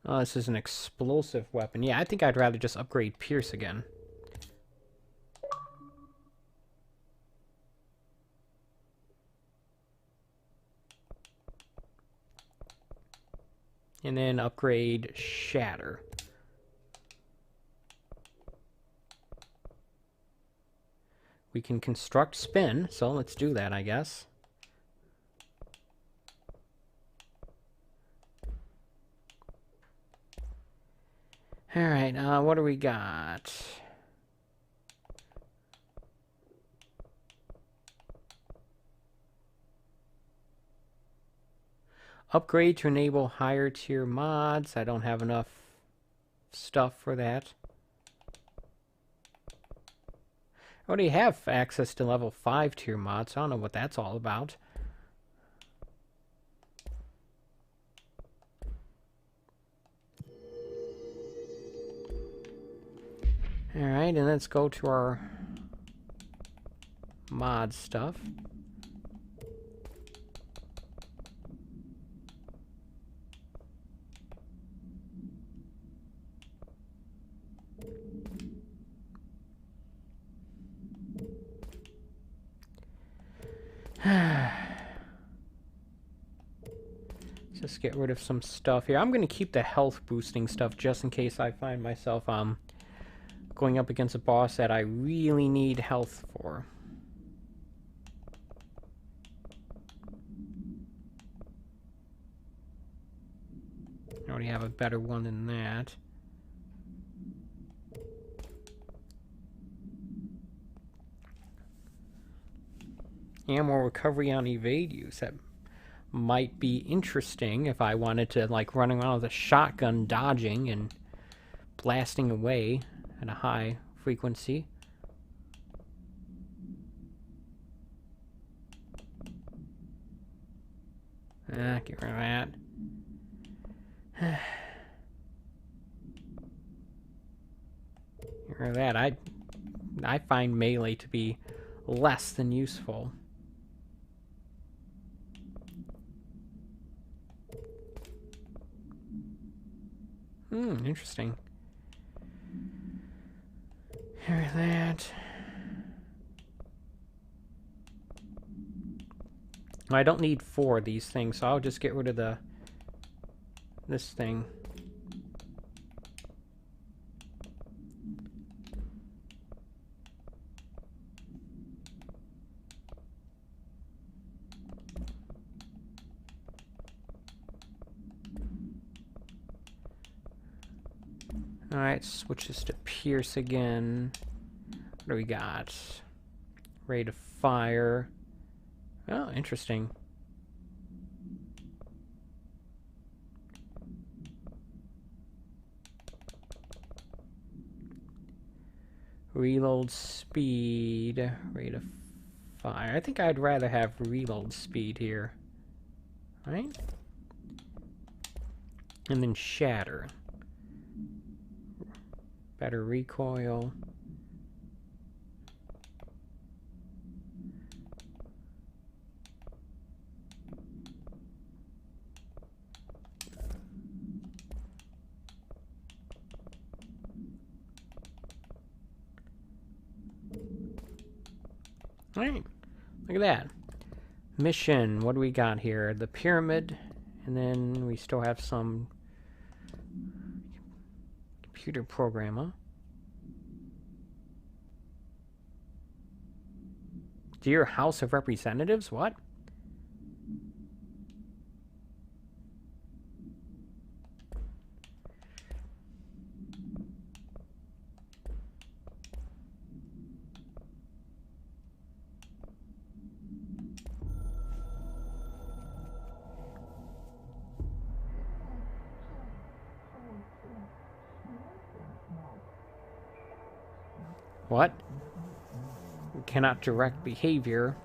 Oh, this is an explosive weapon. Yeah, I think I'd rather just upgrade Pierce again. And then upgrade Shatter. We can construct Spin, so let's do that, I guess. Alright, what do we got? Upgrade to enable higher tier mods. I don't have enough stuff for that. I already have access to level 5 tier mods, so I don't know what that's all about. Alright, and let's go to our mod stuff. Just get rid of some stuff here. I'm going to keep the health boosting stuff just in case I find myself going up against a boss that I really need health for. I already have a better one than that. And more recovery on evade use. That might be interesting if I wanted to like run around with a shotgun dodging and blasting away at a high frequency. Get rid of that. Get rid of that. I find melee to be less than useful. Interesting. Hear that. I don't need 4 of these things, so I'll just get rid of this thing. Alright, switch this to Pierce again. What do we got? Rate of fire. Oh, interesting. Reload speed. Rate of fire. I think I'd rather have reload speed here. Right? And then shatter. Better recoil. Alright, look at that. Mission, what do we got here? The pyramid, and then we still have some computer programmer. Dear House of Representatives, what? What? We cannot direct behavior.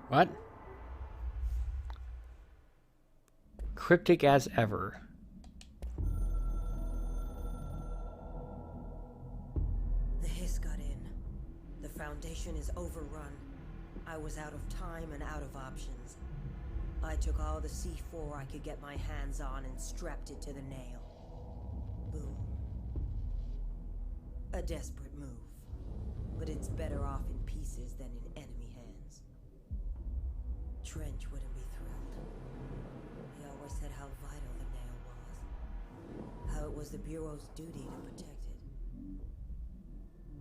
What? Cryptic as ever. The hiss got in. The Foundation is overrun. I was out of time and out of options. I took all the C4 I could get my hands on and strapped it to the nail. Boom. A desperate move. But it's better off in pieces than in enemy hands. Trench wouldn't be thrilled. He always said how vital the nail was. How it was the Bureau's duty to protect it.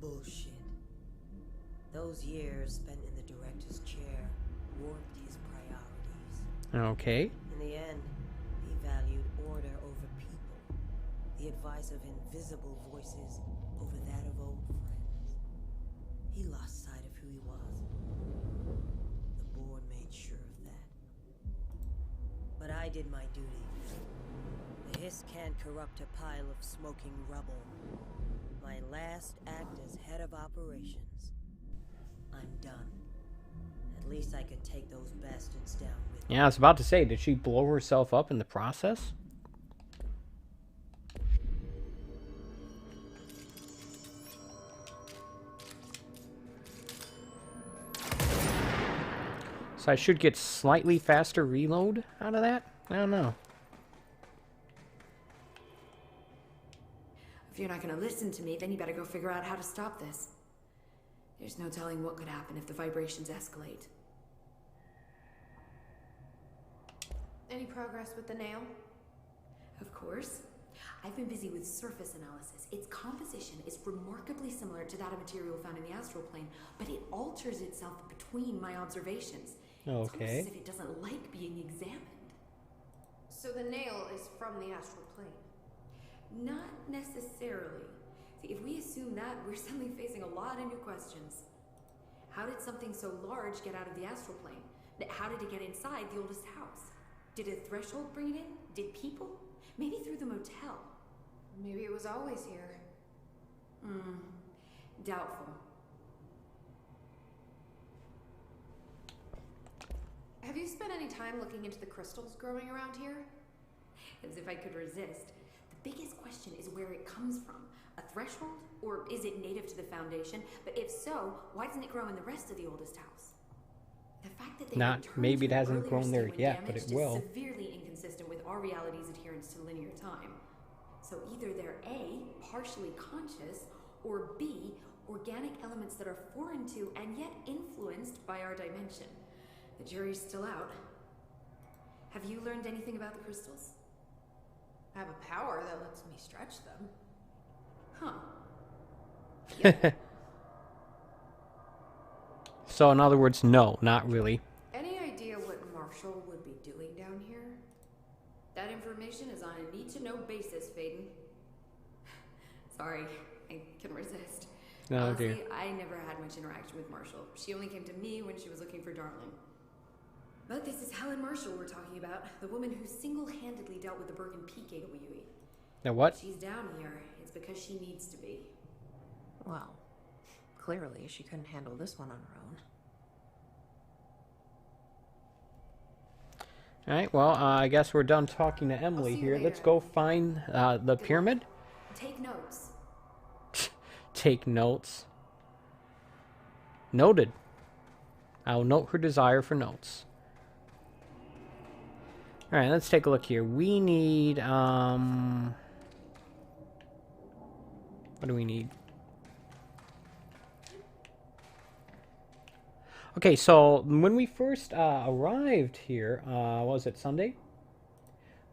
Bullshit. Those years spent in the director's chair warped his priorities. Okay. In the end, he valued order over people. The advice of invisible voices over that of old friends. He lost sight of who he was. The board made sure of that. But I did my duty. The hiss can't corrupt a pile of smoking rubble. My last act as head of operations. I'm done. At least I could take those bastards down with me. Yeah, I was about to say, did she blow herself up in the process? So I should get slightly faster reload out of that? I don't know. If you're not gonna listen to me, then you better go figure out how to stop this. There's no telling what could happen if the vibrations escalate. Any progress with the nail? Of course. I've been busy with surface analysis. Its composition is remarkably similar to that of material found in the astral plane, but it alters itself between my observations. It's almost Okay. as if it doesn't like being examined. So the nail is from the astral plane. Not necessarily. See, if we assume that, we're suddenly facing a lot of new questions. How did something so large get out of the astral plane? How did it get inside the oldest house? Did a threshold bring it in? Did people? Maybe through the motel. Maybe it was always here. Doubtful. Have you spent any time looking into the crystals growing around here? As if I could resist. The biggest question is where it comes from. A threshold? Or is it native to the Foundation? But if so, why doesn't it grow in the rest of the oldest house? The fact that they Not- returned maybe to it an hasn't earlier grown there state when yet, but it damaged will. is severely inconsistent with our reality's adherence to linear time. So either they're A, partially conscious, or B, organic elements that are foreign to and yet influenced by our dimension. The jury's still out. Have you learned anything about the crystals? I have a power that lets me stretch them. Huh. So in other words, no, not really. Any idea what Marshall would be doing down here? That information is on a need-to-know basis, Faden. Sorry, I can resist. Oh, Honestly, dear. I never had much interaction with Marshall. She only came to me when she was looking for Darling. But this is Helen Marshall we're talking about, the woman who single-handedly dealt with the Bergen Peak AWE. Now what? She's down here. It's because she needs to be. Well, clearly she couldn't handle this one on her own. Alright, well, I guess we're done talking to Emily see you here. later. Let's go find the pyramid. Take notes. Take notes. Noted. I'll note her desire for notes. Alright, let's take a look here. We need, what do we need? Okay, so when we first arrived here, was it Sunday?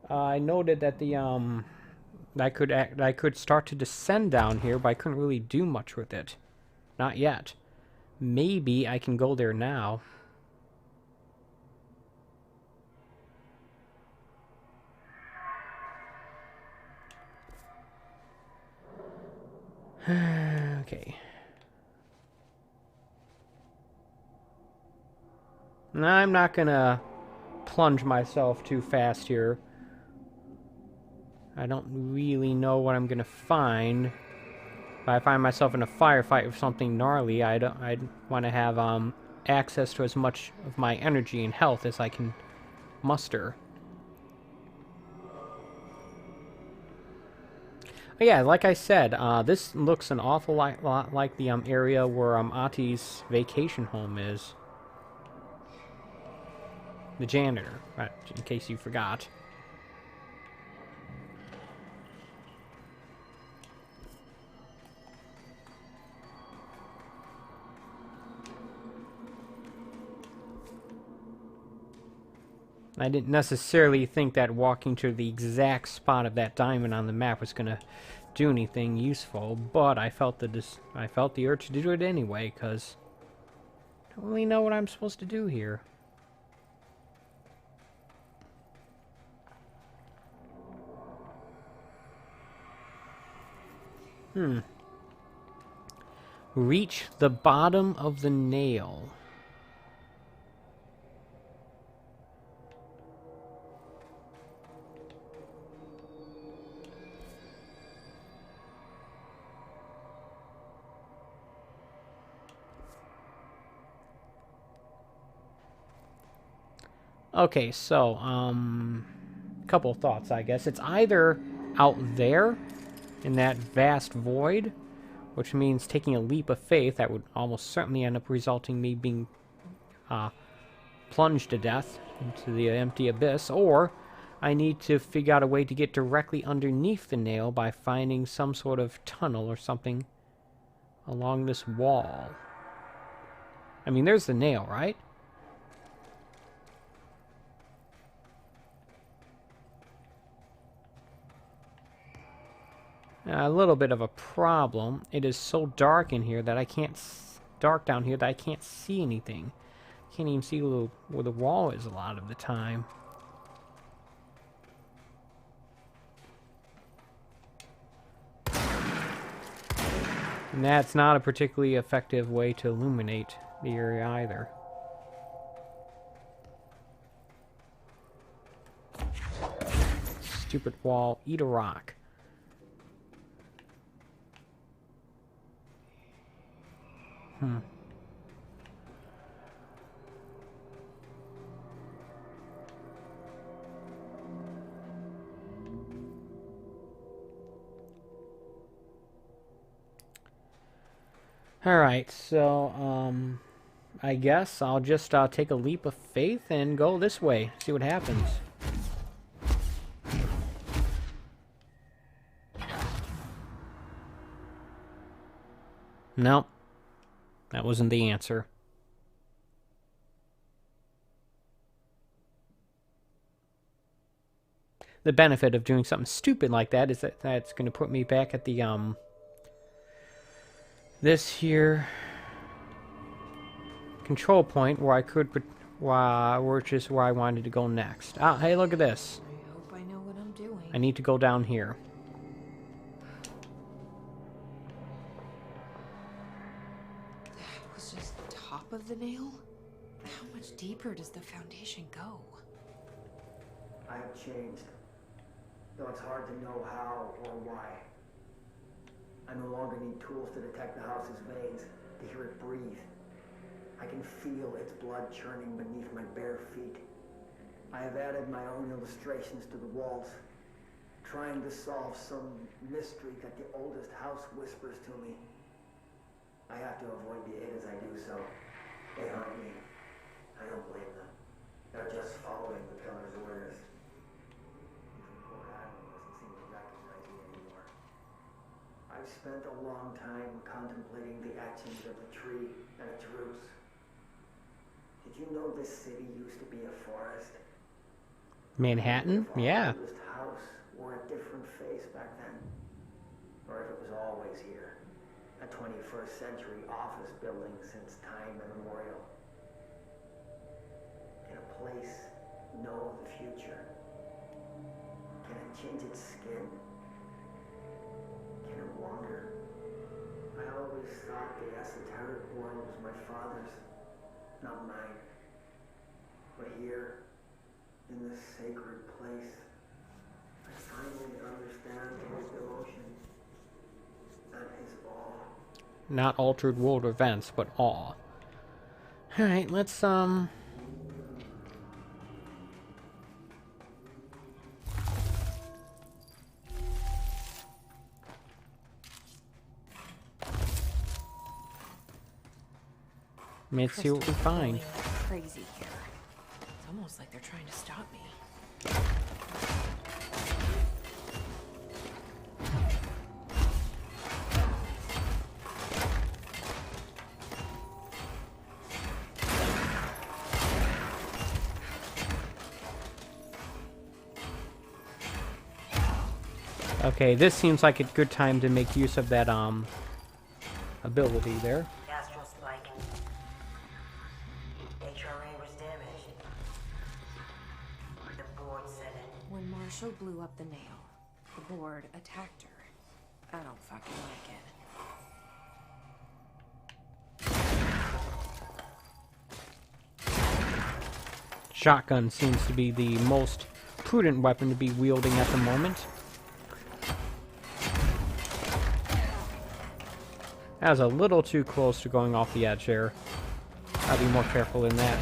I noted that the, I could start to descend down here, but I couldn't really do much with it. Not yet. Maybe I can go there now. Okay. I'm not gonna plunge myself too fast here. I don't really know what I'm gonna find. If I find myself in a firefight with something gnarly, I'd want to have access to as much of my energy and health as I can muster. But yeah, like I said, this looks an awful lot like the area where Ati's vacation home is. The janitor, right, in case you forgot. I didn't necessarily think that walking to the exact spot of that diamond on the map was going to do anything useful, but I felt the urge to do it anyway, because I don't really know what I'm supposed to do here. Reach the bottom of the nail. Okay, so, couple of thoughts, I guess. It's either out there in that vast void, which means taking a leap of faith that would almost certainly end up resulting me being plunged to death into the empty abyss, or I need to figure out a way to get directly underneath the nail by finding some sort of tunnel or something along this wall. I mean, there's the nail, right? A little bit of a problem. It is so dark in here that I can't... dark down here that I can't see anything. Can't even see where the wall is a lot of the time. And that's not a particularly effective way to illuminate the area either. Stupid wall. Eat a rock. Alright, so, I guess I'll just take a leap of faith and go this way. See what happens. Nope. That wasn't the answer. The benefit of doing something stupid like that is that that's going to put me back at the, this here control point where I could, which is where I wanted to go next. Ah, hey, look at this. I hope I know what I'm doing. I need to go down here. That was just the top of the nail? How much deeper does the foundation go? I have changed. though it's hard to know how or why. I no longer need tools to detect the house's veins, to hear it breathe. I can feel its blood churning beneath my bare feet. I have added my own illustrations to the walls, trying to solve some mystery that the oldest house whispers to me. I have to avoid the Adas I do so. They hurt me. I don't blame them. They're just following the pillar's orders. Even poor Adam doesn't seem to recognize me anymore. I've spent a long time contemplating the actions of the tree and its roots. Did you know this city used to be a forest? Manhattan? Yeah. The oldest house wore a different face back then. Or if it was always here. A 21st century office building since time immemorial. Can a place know the future? Can it change its skin? Can it wander? I always thought the esoteric world was my father's, not mine. But here, in this sacred place, I finally understand his devotion and his awe. Not altered world events, but awe. Alright, let's, let's see what we find. Crazy here. It's almost like they're trying to stop me. Okay, this seems like a good time to make use of that, ability there. Astral spike. HRA was damaged. The board said it. When Marshall blew up the nail, the board attacked her. I don't fucking like it. Shotgun seems to be the most prudent weapon to be wielding at the moment. That was a little too close to going off the edge there. I'll be more careful in that.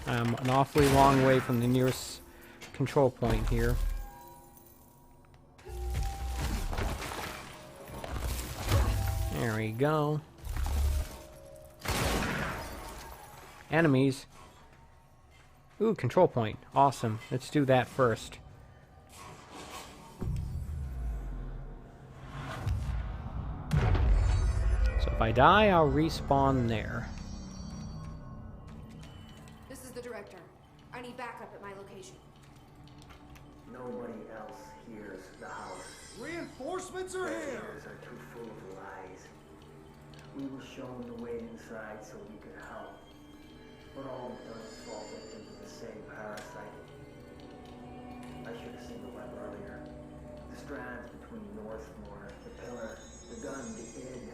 I'm an awfully long way from the nearest control point here. There we go. Enemies. Ooh, control point. Awesome. Let's do that first. So if I die, I'll respawn there. This is the director. I need backup at my location. Nobody else hears the house. Reinforcements are Their here! ears are too full of lies. We were shown the way inside so we could help. But all we've done is fall victim to the same parasite. I should have seen the web earlier. The strands between Northmore, the pillar, the gun, the inn.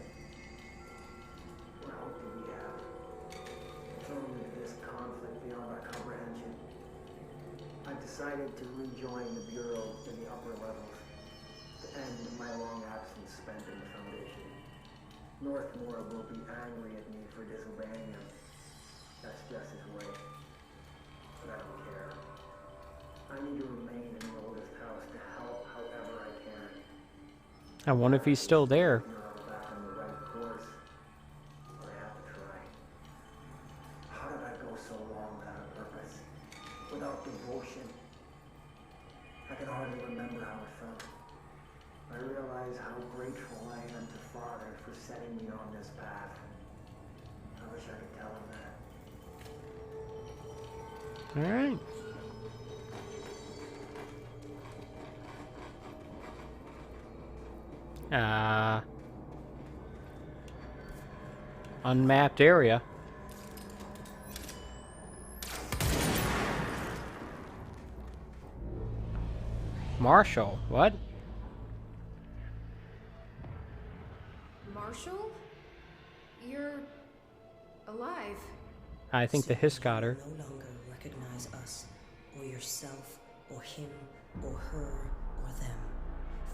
What hope do we have? Thrown into this conflict beyond our comprehension. I've decided to rejoin the Bureau in the upper levels, to end my long absence spent in the Foundation. Northmore will be angry at me for disobeying him. That's just his way. But I don't care. I need to remain in the oldest house to help however I can. I wonder if he's still there. You're back on the right course. But I have to try. How did I go so long without a purpose? Without devotion? I can hardly remember how it felt. I realize how grateful I am to Father for setting me on this path. I wish I could tell him that. Alright. Unmapped area. Marshall, what? Marshall? You're alive. I think the hiss got her. No longer recognize us. or yourself, or him, or her, or them.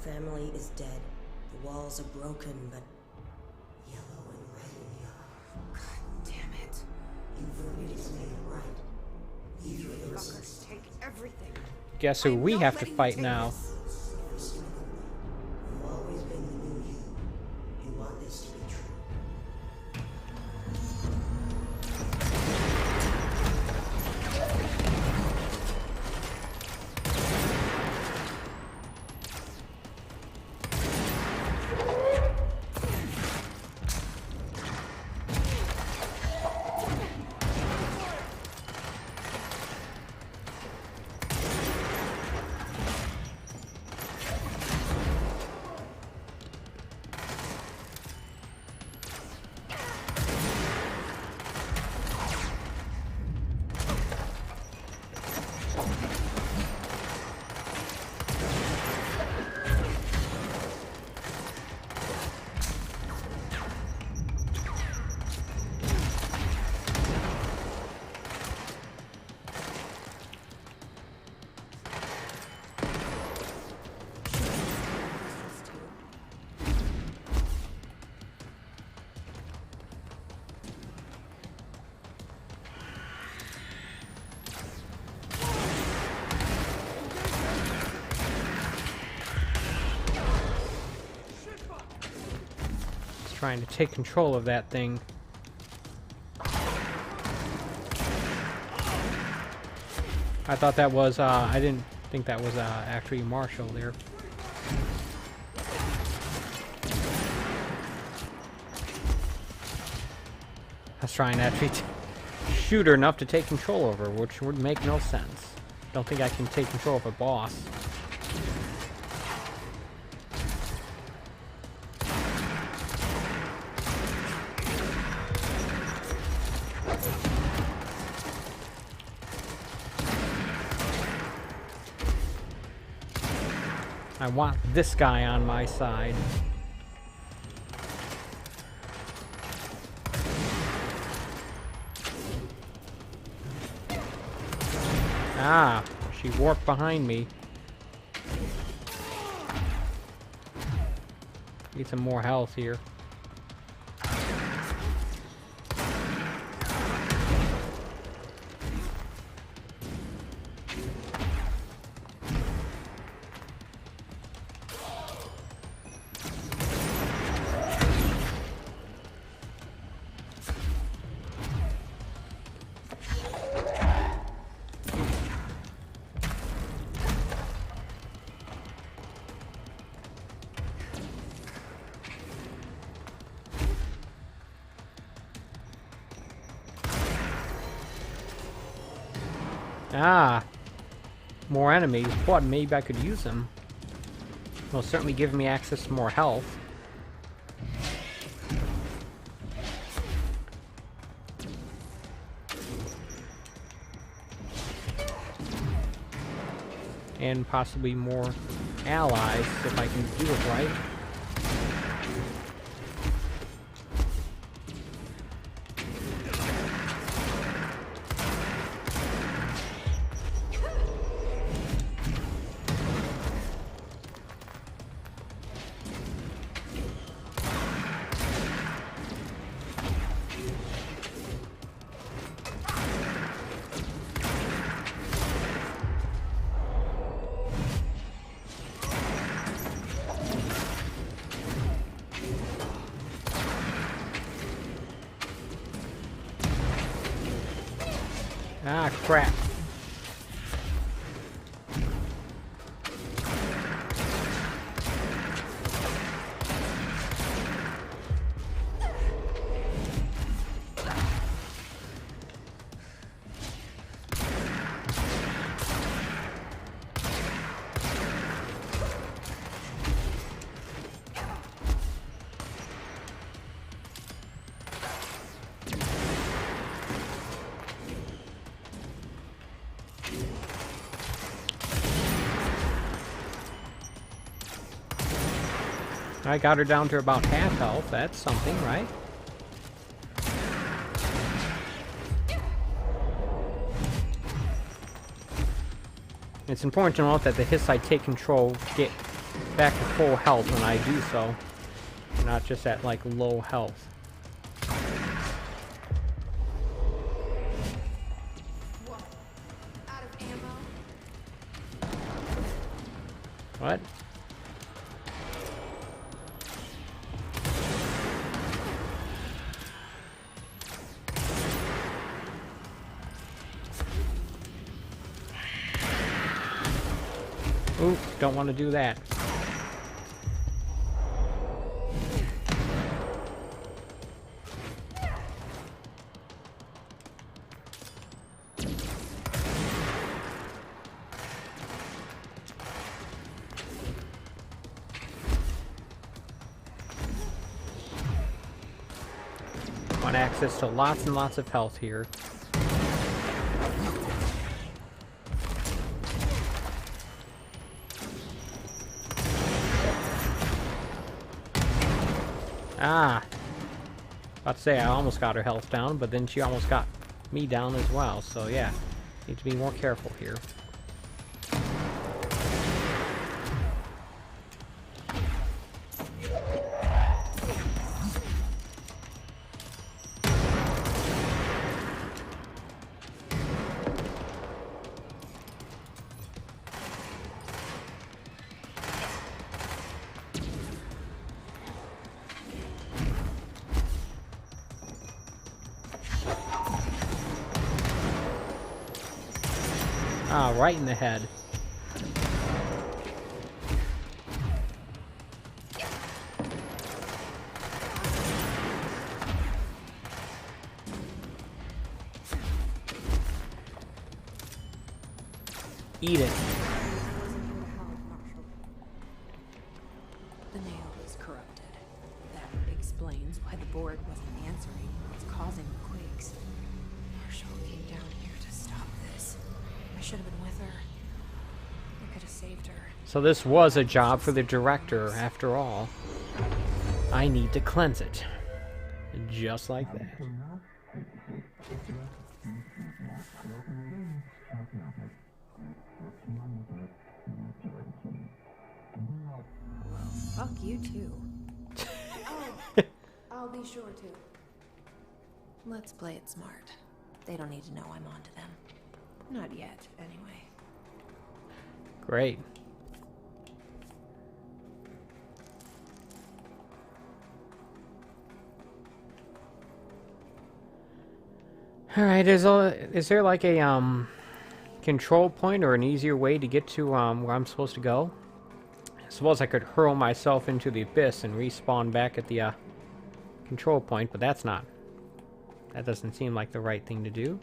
Family is dead. The walls are broken, but yellow and red in the eye. God damn it. You've always made it right. These were the results. Fuckers take everything. Guess who we have to fight now? You've always been the new you. You want this to be true. Trying to take control of that thing. I thought that was, I didn't think that was actually Marshall there. I was trying to actually shoot her enough to take control of her, which would make no sense. Don't think I can take control of a boss. I want this guy on my side. Ah, she warped behind me. Need some more health here. Ah, more enemies. What? Maybe I could use them. Will certainly give me access to more health. And possibly more allies if I can do it right. Ah, crap. I got her down to about half health. That's something, right? It's important to note that the hiss I take control get back to full health when I do so. Not just at, like, low health. Whoa. Out of ammo? What? Ooh, don't want to do that. Want access to lots and lots of health here. Ah! About to say, I almost got her health down, but then she almost got me down as well, so yeah. Need to be more careful here. Ah, right in the head. Eat it. The nail is corrupted. That explains why the board wasn't answering what's causing the quakes. Marshall came down here to stop this. I should have been with her. I could have saved her. So this was a job for the director, after all. I need to cleanse it. Just like that. Fuck you too. Oh, I'll be sure to. Let's play it smart. They don't need to know I'm onto them. Not yet, anyway. Great. Alright, is there like a control point or an easier way to get to where I'm supposed to go? I suppose I could hurl myself into the abyss and respawn back at the control point, but that doesn't seem like the right thing to do.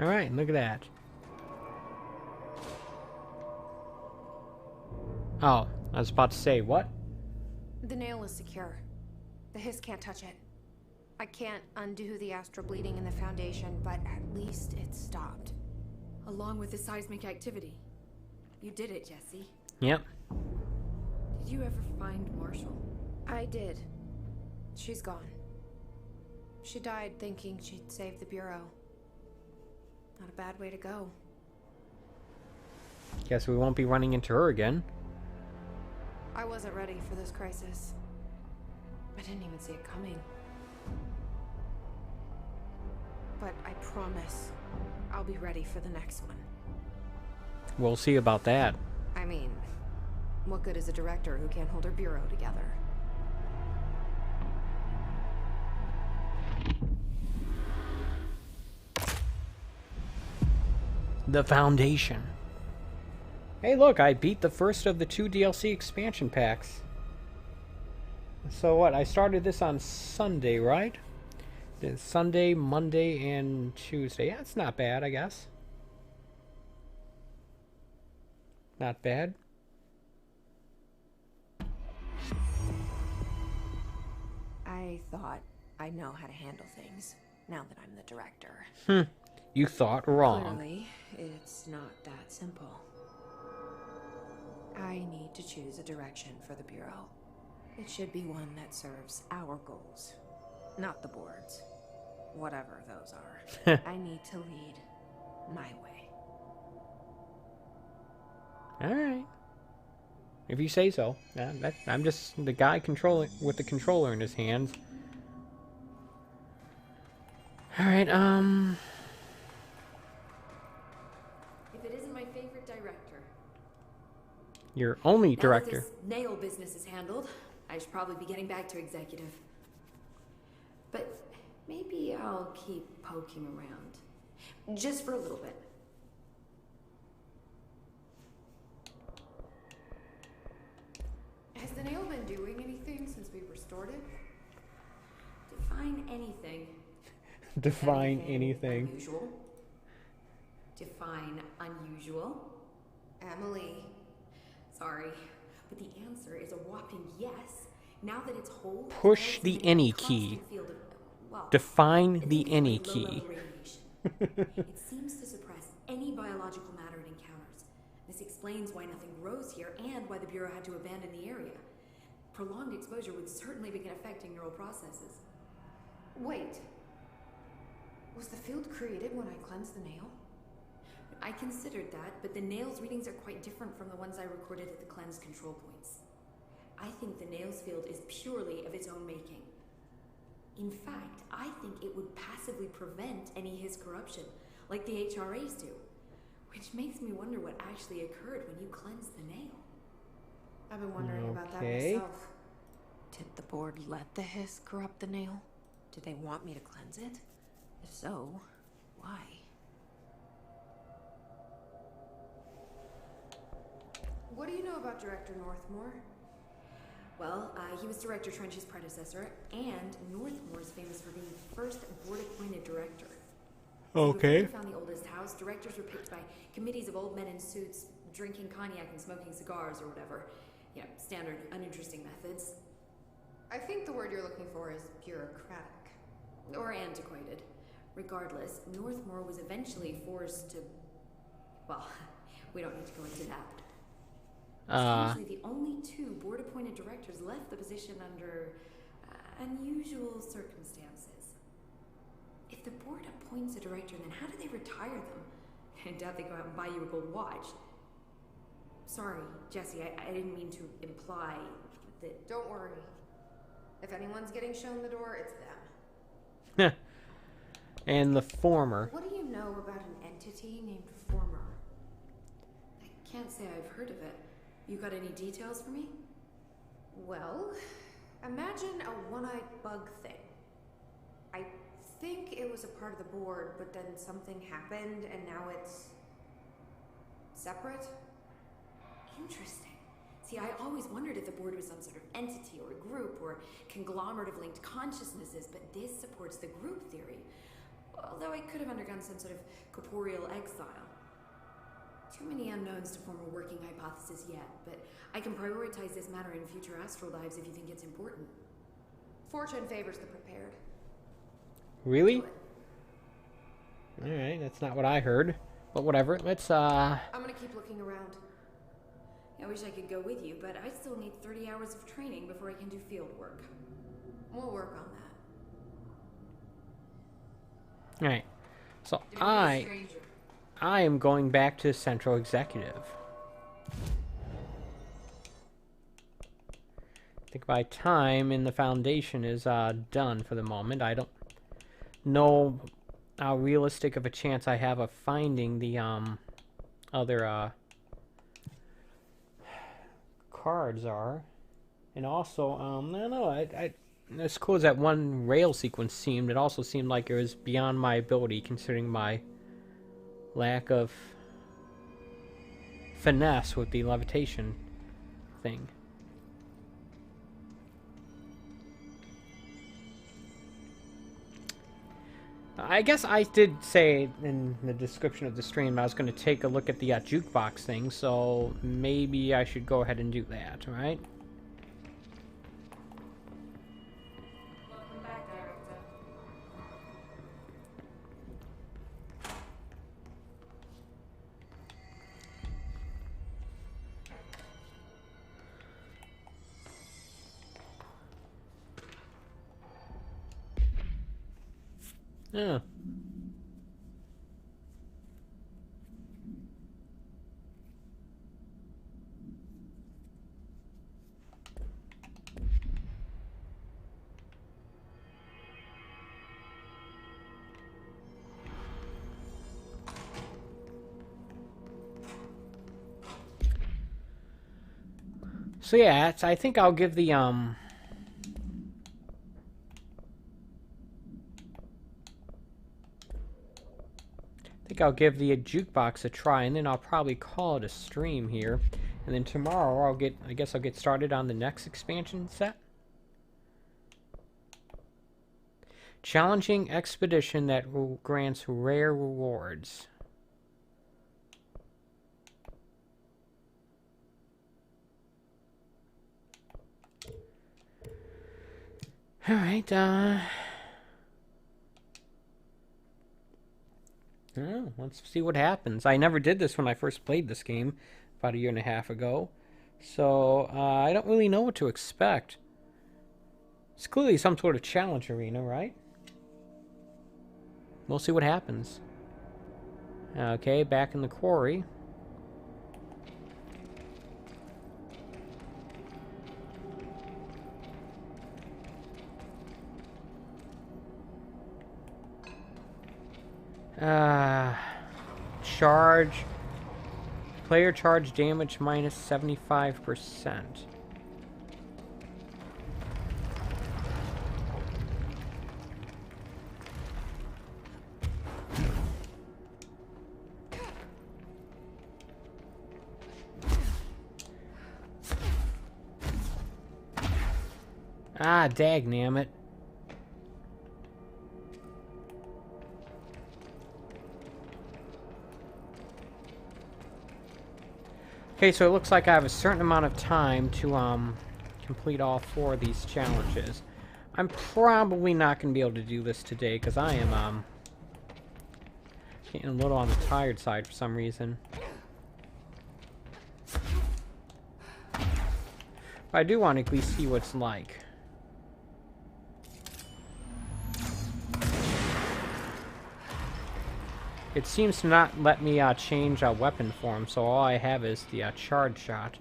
Alright, look at that. Oh, I was about to say, what? The nail is secure. The hiss can't touch it. I can't undo the astral bleeding in the Foundation, but at least it's stopped. Along with the seismic activity. You did it, Jesse. Yep. Did you ever find Marshall? I did. She's gone. She died thinking she'd save the Bureau. Not a bad way to go. Guess we won't be running into her again. I wasn't ready for this crisis. I didn't even see it coming. But I promise I'll be ready for the next one. We'll see about that. I mean, what good is a director who can't hold her Bureau together? The Foundation. Hey look, I beat the first of the 2 DLC expansion packs. So what, I started this on Sunday, right? It's Sunday, Monday, and Tuesday. Yeah, it's not bad, I guess. Not bad. I thought I know how to handle things, now that I'm the director. You thought wrong. Clearly, it's not that simple. I need to choose a direction for the Bureau. It should be one that serves our goals, not the board's. Whatever those are. I need to lead my way. Alright. If you say so. I'm just the guy controlling with the controller in his hands. Alright, If it isn't my favorite director. your only Now that director. this nail business is handled, I should probably be getting back to executive. But maybe I'll keep poking around. Just for a little bit. Has the nail been doing anything since we restored it? Define anything. Define anything. Unusual. Define unusual. Emily. Sorry, but the answer is a whopping yes. Now that it's whole, Push the any key. Define the any key. It seems to suppress any biological matter it encounters. This explains why nothing grows here and why the Bureau had to abandon the area. Prolonged exposure would certainly begin affecting neural processes. Wait. Was the field created when I cleansed the nail? I considered that, but the nail's readings are quite different from the ones I recorded at the cleanse control points. I think the nail's field is purely of its own making. In fact, I think it would passively prevent any His corruption, like the HRAs do. Which makes me wonder what actually occurred when you cleansed the nail. I've been wondering about that Okay. myself. Did the board let the hiss corrupt the nail? Did they want me to cleanse it? If so, why? What do you know about Director Northmore? Well, he was Director Trench's predecessor, and Northmore is famous for being the first board-appointed director. So before we found the oldest house, directors were picked by committees of old men in suits, drinking cognac and smoking cigars or whatever. You know, standard, uninteresting methods. I think the word you're looking for is bureaucratic. Or antiquated. Regardless, Northmore was eventually forced to... Well, we don't need to go into that. Strangely, the only two board-appointed directors left the position under unusual circumstances. If the board appoints a director, then how do they retire them? I doubt they go out and buy you a gold watch. Sorry, Jesse, I didn't mean to imply that... Don't worry. If anyone's getting shown the door, it's them. And the former. What do you know about an entity named Former? I can't say I've heard of it. You got any details for me? Well, imagine a one-eyed bug thing. I think it was a part of the board, but then something happened and now it's separate. Interesting. See, I always wondered if the board was some sort of entity or group or conglomerate of linked consciousnesses, but this supports the group theory. Although I could have undergone some sort of corporeal exile. Too many unknowns to form a working hypothesis yet, but I can prioritize this matter in future astral dives if you think it's important. Fortune favors the prepared. Really? Alright, that's not what I heard. But whatever, let's I'm gonna keep looking around. I wish I could go with you, but I still need 30 hours of training before I can do field work. We'll work on that. Alright. So I am going back to Central Executive. I think my time in the Foundation is done for the moment. I don't know how realistic of a chance I have of finding the other cards are. And also, I don't know, as cool as that one rail sequence seemed, it also seemed like it was beyond my ability, considering my lack of finesse with the levitation thing. I guess I did say in the description of the stream I was going to take a look at the jukebox thing, so maybe I should go ahead and do that, right? Welcome back, Director. Yeah. So yeah, I think I'll give the I think I'll give the jukebox a try, and then I'll probably call it a stream here. And then tomorrow I guess I'll get started on the next expansion set. Challenging expedition that grants rare rewards. Alright, oh, let's see what happens. I never did this when I first played this game about 1.5 years ago. So, I don't really know what to expect. It's clearly some sort of challenge arena, right? We'll see what happens. Okay, back in the quarry. Charge. Player charge damage minus 75%. Ah, dagnammit. Okay, so it looks like I have a certain amount of time to complete all 4 of these challenges. I'm probably not going to be able to do this today because I am getting a little on the tired side for some reason. But I do want to at least see what it's like. It seems to not let me change weapon form, so all I have is the charge shot.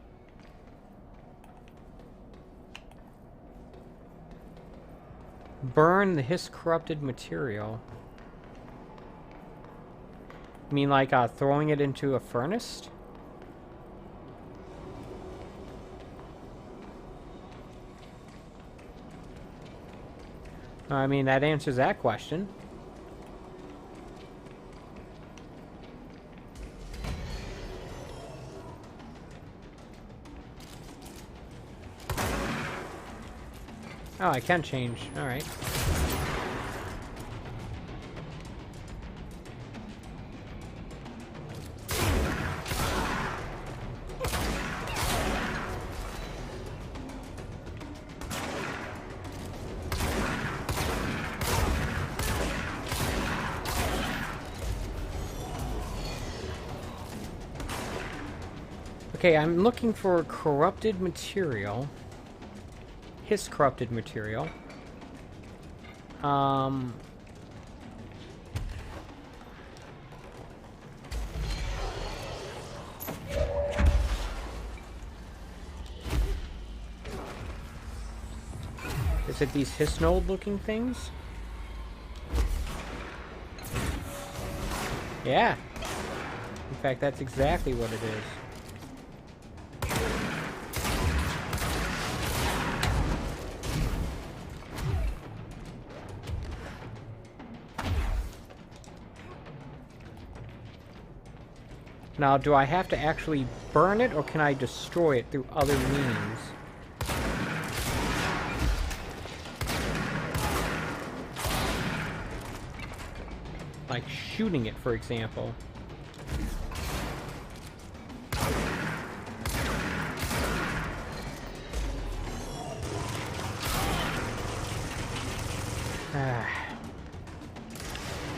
Burn the hiss-corrupted material. You mean like throwing it into a furnace? I mean, that answers that question. Oh, I can change. Alright. Okay, I'm looking for corrupted material. His corrupted material. Is it these Hisnode looking things? Yeah. In fact, that's exactly what it is. Now, do I have to actually burn it, or can I destroy it through other means? like shooting it, for example.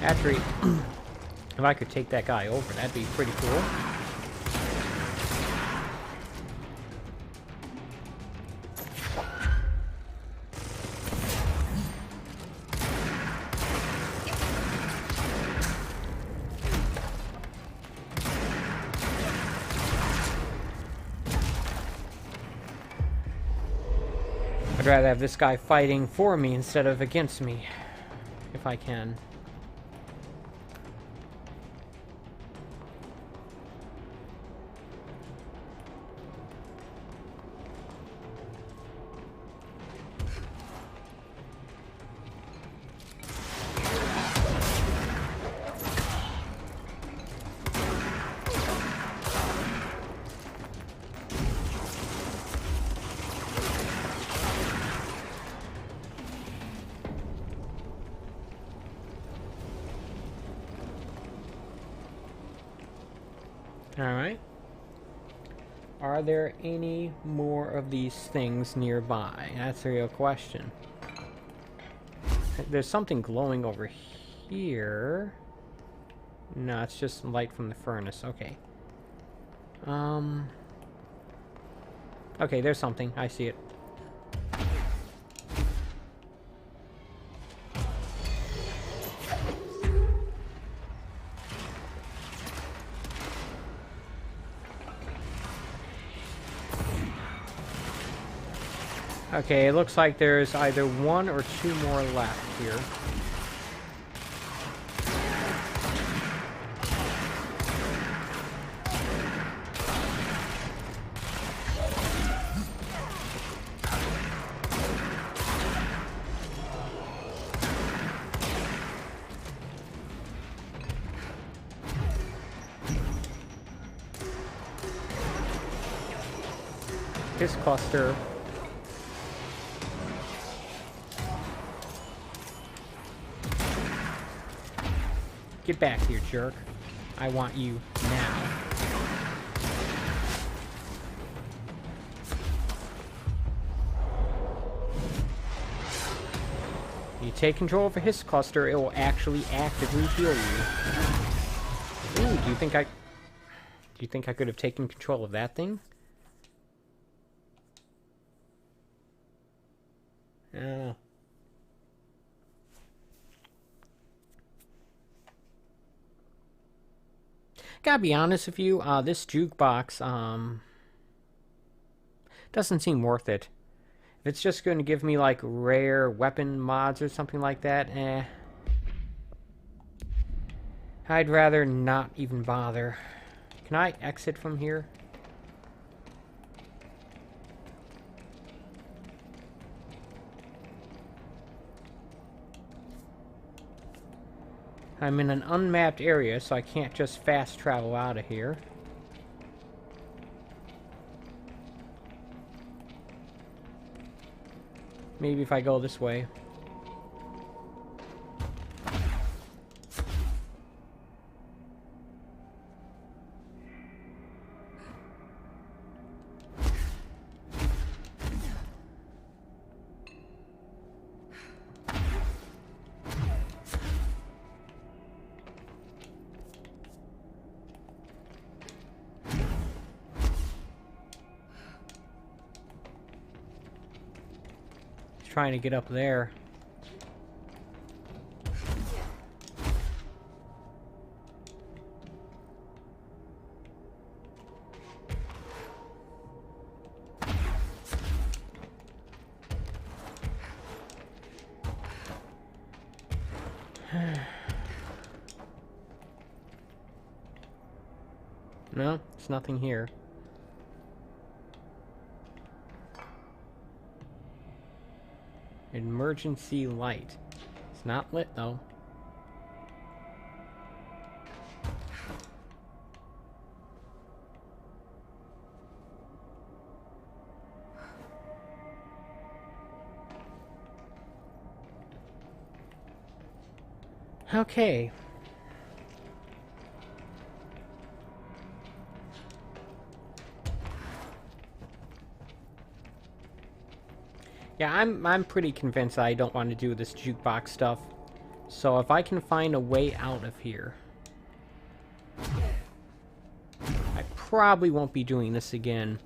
Actually, if I could take that guy over, that'd be pretty cool. I'd rather have this guy fighting for me instead of against me, if I can. Alright. Are there any more of these things nearby? That's the real question. There's something glowing over here. No, it's just light from the furnace. Okay. Okay, there's something. I see it. Okay, it looks like there's either one or two more left here. This cluster. Get back here, jerk. I want you now. You take control over his cluster, it will actually actively heal you. Ooh, do you think I could have taken control of that thing? I don't know. Gotta be honest with you, this jukebox, doesn't seem worth it. If it's just going to give me, like, rare weapon mods or something like that, I'd rather not even bother. Can I exit from here? I'm in an unmapped area, so I can't just fast travel out of here. Maybe if I go this way. Trying to get up there. No, it's nothing here. Emergency light. It's not lit though. Okay. Yeah, I'm pretty convinced I don't want to do this jukebox stuff. So if I can find a way out of here, I probably won't be doing this again.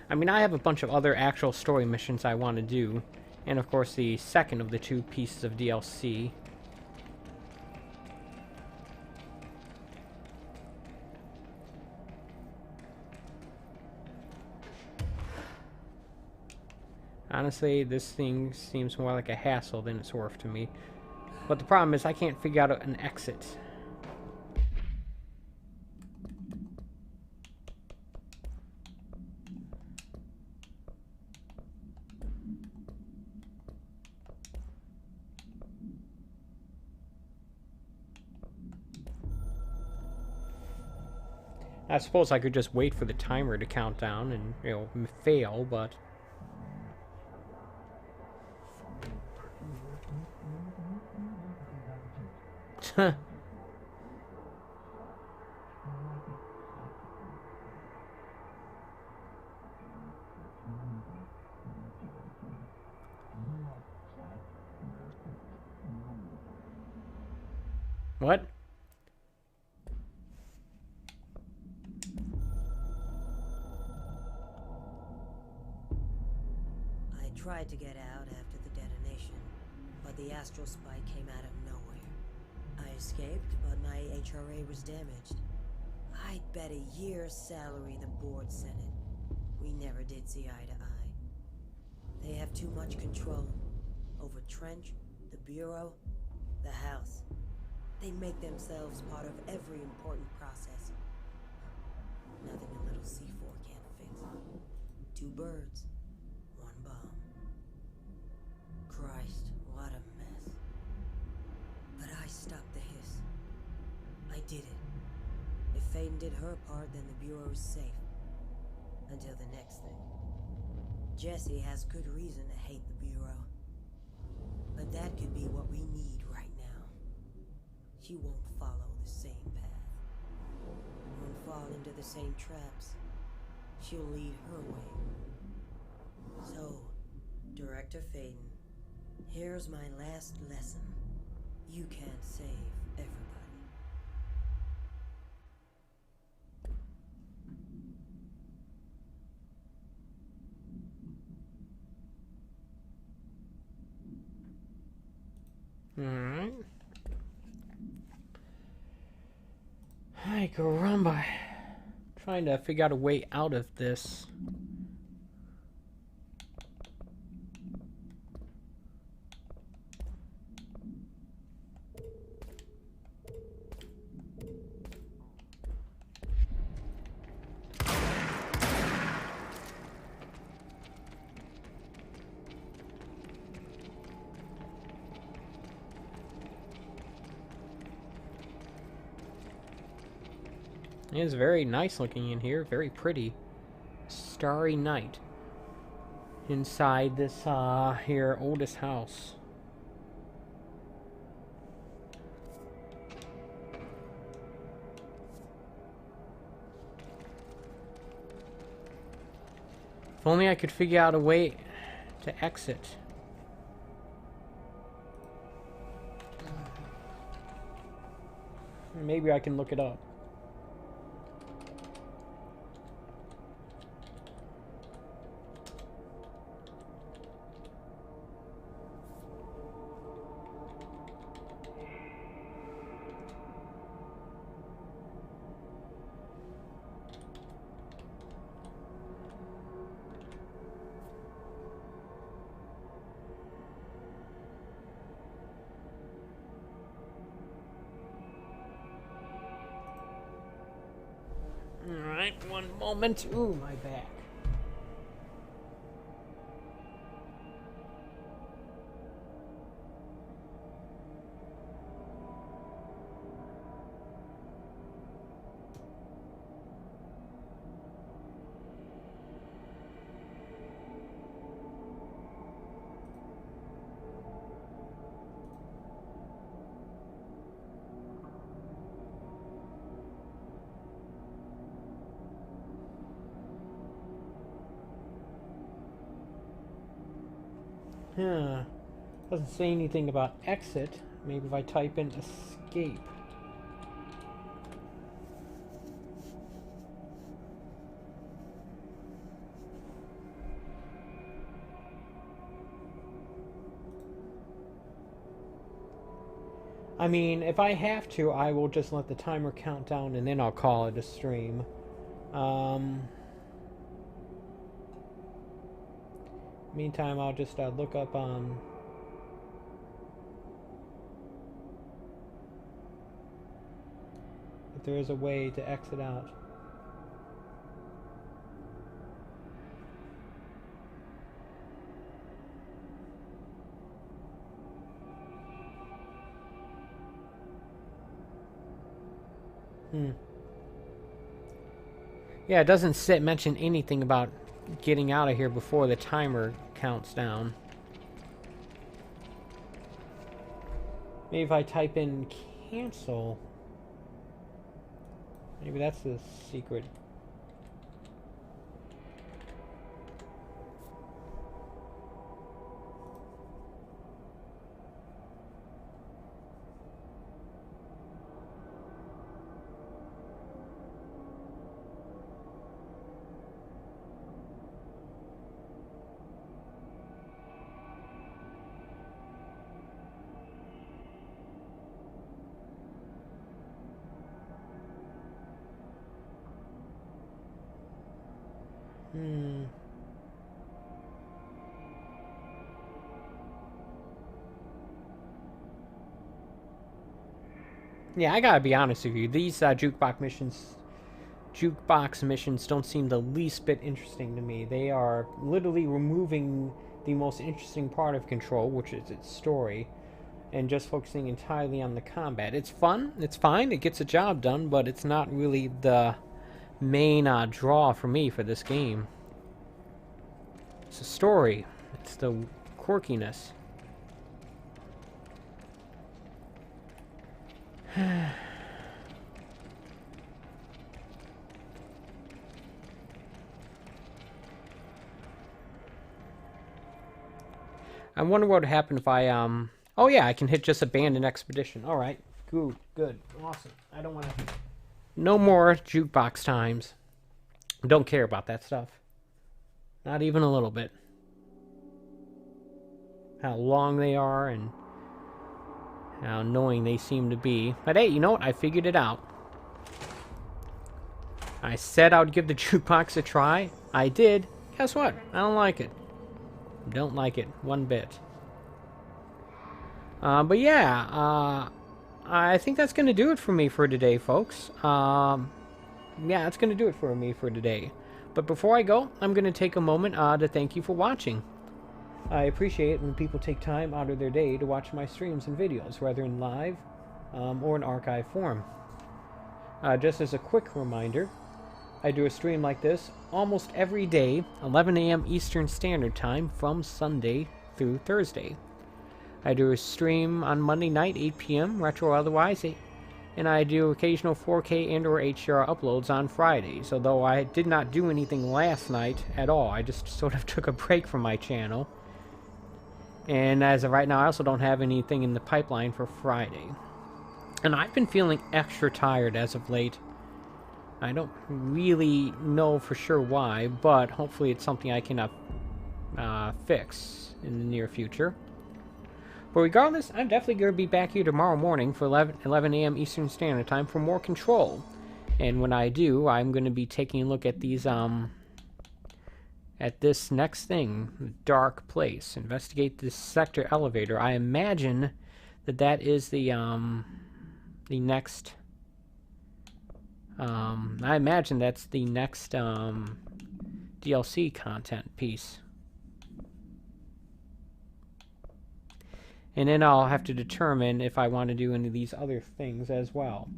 I mean, I have a bunch of other actual story missions I want to do, and of course the second of the 2 pieces of DLC. Honestly, this thing seems more like a hassle than it's worth to me. But the problem is I can't figure out an exit. I suppose I could just wait for the timer to count down and, you know, fail, but... What? I tried to get out after the detonation, but the astral spike came out of nowhere. I escaped, but my HRA was damaged. I'd bet a year's salary the board said it. We never did see eye to eye. They have too much control over Trench, the Bureau, the House. They make themselves part of every important process. Nothing a little C4 can't fix. 2 birds, 1 bomb. Christ, what a mess. But I stopped the hiss. I did it. If Faden did her part, then the Bureau's safe. Until the next thing. Jessie has good reason to hate the Bureau. But that could be what we need right now. She won't follow the same path. Won't fall into the same traps. She'll lead her way. So, Director Faden, here's my last lesson. You can't save everybody. Alright. Ay, caramba. Trying to figure out a way out of this. It is very nice looking in here, very pretty. Starry night. Inside this, here, oldest house. If only I could figure out a way to exit. Maybe I can look it up. Alright, one moment. Ooh, my back. Huh. Doesn't say anything about exit. Maybe if I type in escape. I mean, if I have to, I will just let the timer count down and then I'll call it a stream. Meantime, I'll just look up if there is a way to exit out. Yeah, it doesn't mention anything about getting out of here before the timer counts down. Maybe if I type in cancel. Maybe that's the secret. Yeah, I gotta be honest with you. These jukebox missions don't seem the least bit interesting to me. They are literally removing the most interesting part of Control, which is its story, and just focusing entirely on the combat. It's fun, it's fine, it gets the job done, but it's not really the main draw for me for this game. It's the story, it's the quirkiness. I wonder what would happen if I oh yeah, I can hit just abandon expedition. All right, good, awesome. I don't want to. No more jukebox times. Don't care about that stuff. Not even a little bit. How long they are and how annoying they seem to be. But hey, you know what? I figured it out. I said I would give the jukebox a try. I did. Guess what? I don't like it. Don't like it one bit. But yeah, I think that's going to do it for me for today, folks. Yeah, that's going to do it for me for today. But before I go, I'm going to take a moment to thank you for watching. I appreciate it when people take time out of their day to watch my streams and videos, whether in live or in archive form. Just as a quick reminder, I do a stream like this almost every day, 11 a.m. Eastern Standard Time from Sunday through Thursday. I do a stream on Monday night, 8 p.m., retro or otherwise, and I do occasional 4K and or HDR uploads on Fridays, although I did not do anything last night at all. I just sort of took a break from my channel. And as of right now, I also don't have anything in the pipeline for Friday. And I've been feeling extra tired as of late. I don't really know for sure why, but hopefully it's something I can fix in the near future. But regardless, I'm definitely going to be back here tomorrow morning for 11 a.m. Eastern Standard Time for more Control. And when I do, I'm going to be taking a look at these, at this next thing, Dark Place. Investigate this sector elevator. I imagine that that is the next... I imagine that's the next DLC content piece. And then I'll have to determine if I want to do any of these other things as well.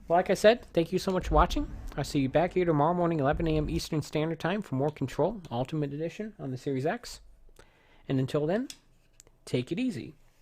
Well, like I said, thank you so much for watching. I'll see you back here tomorrow morning, 11 a.m. Eastern Standard Time for more Control Ultimate Edition on the Series X. And until then, take it easy.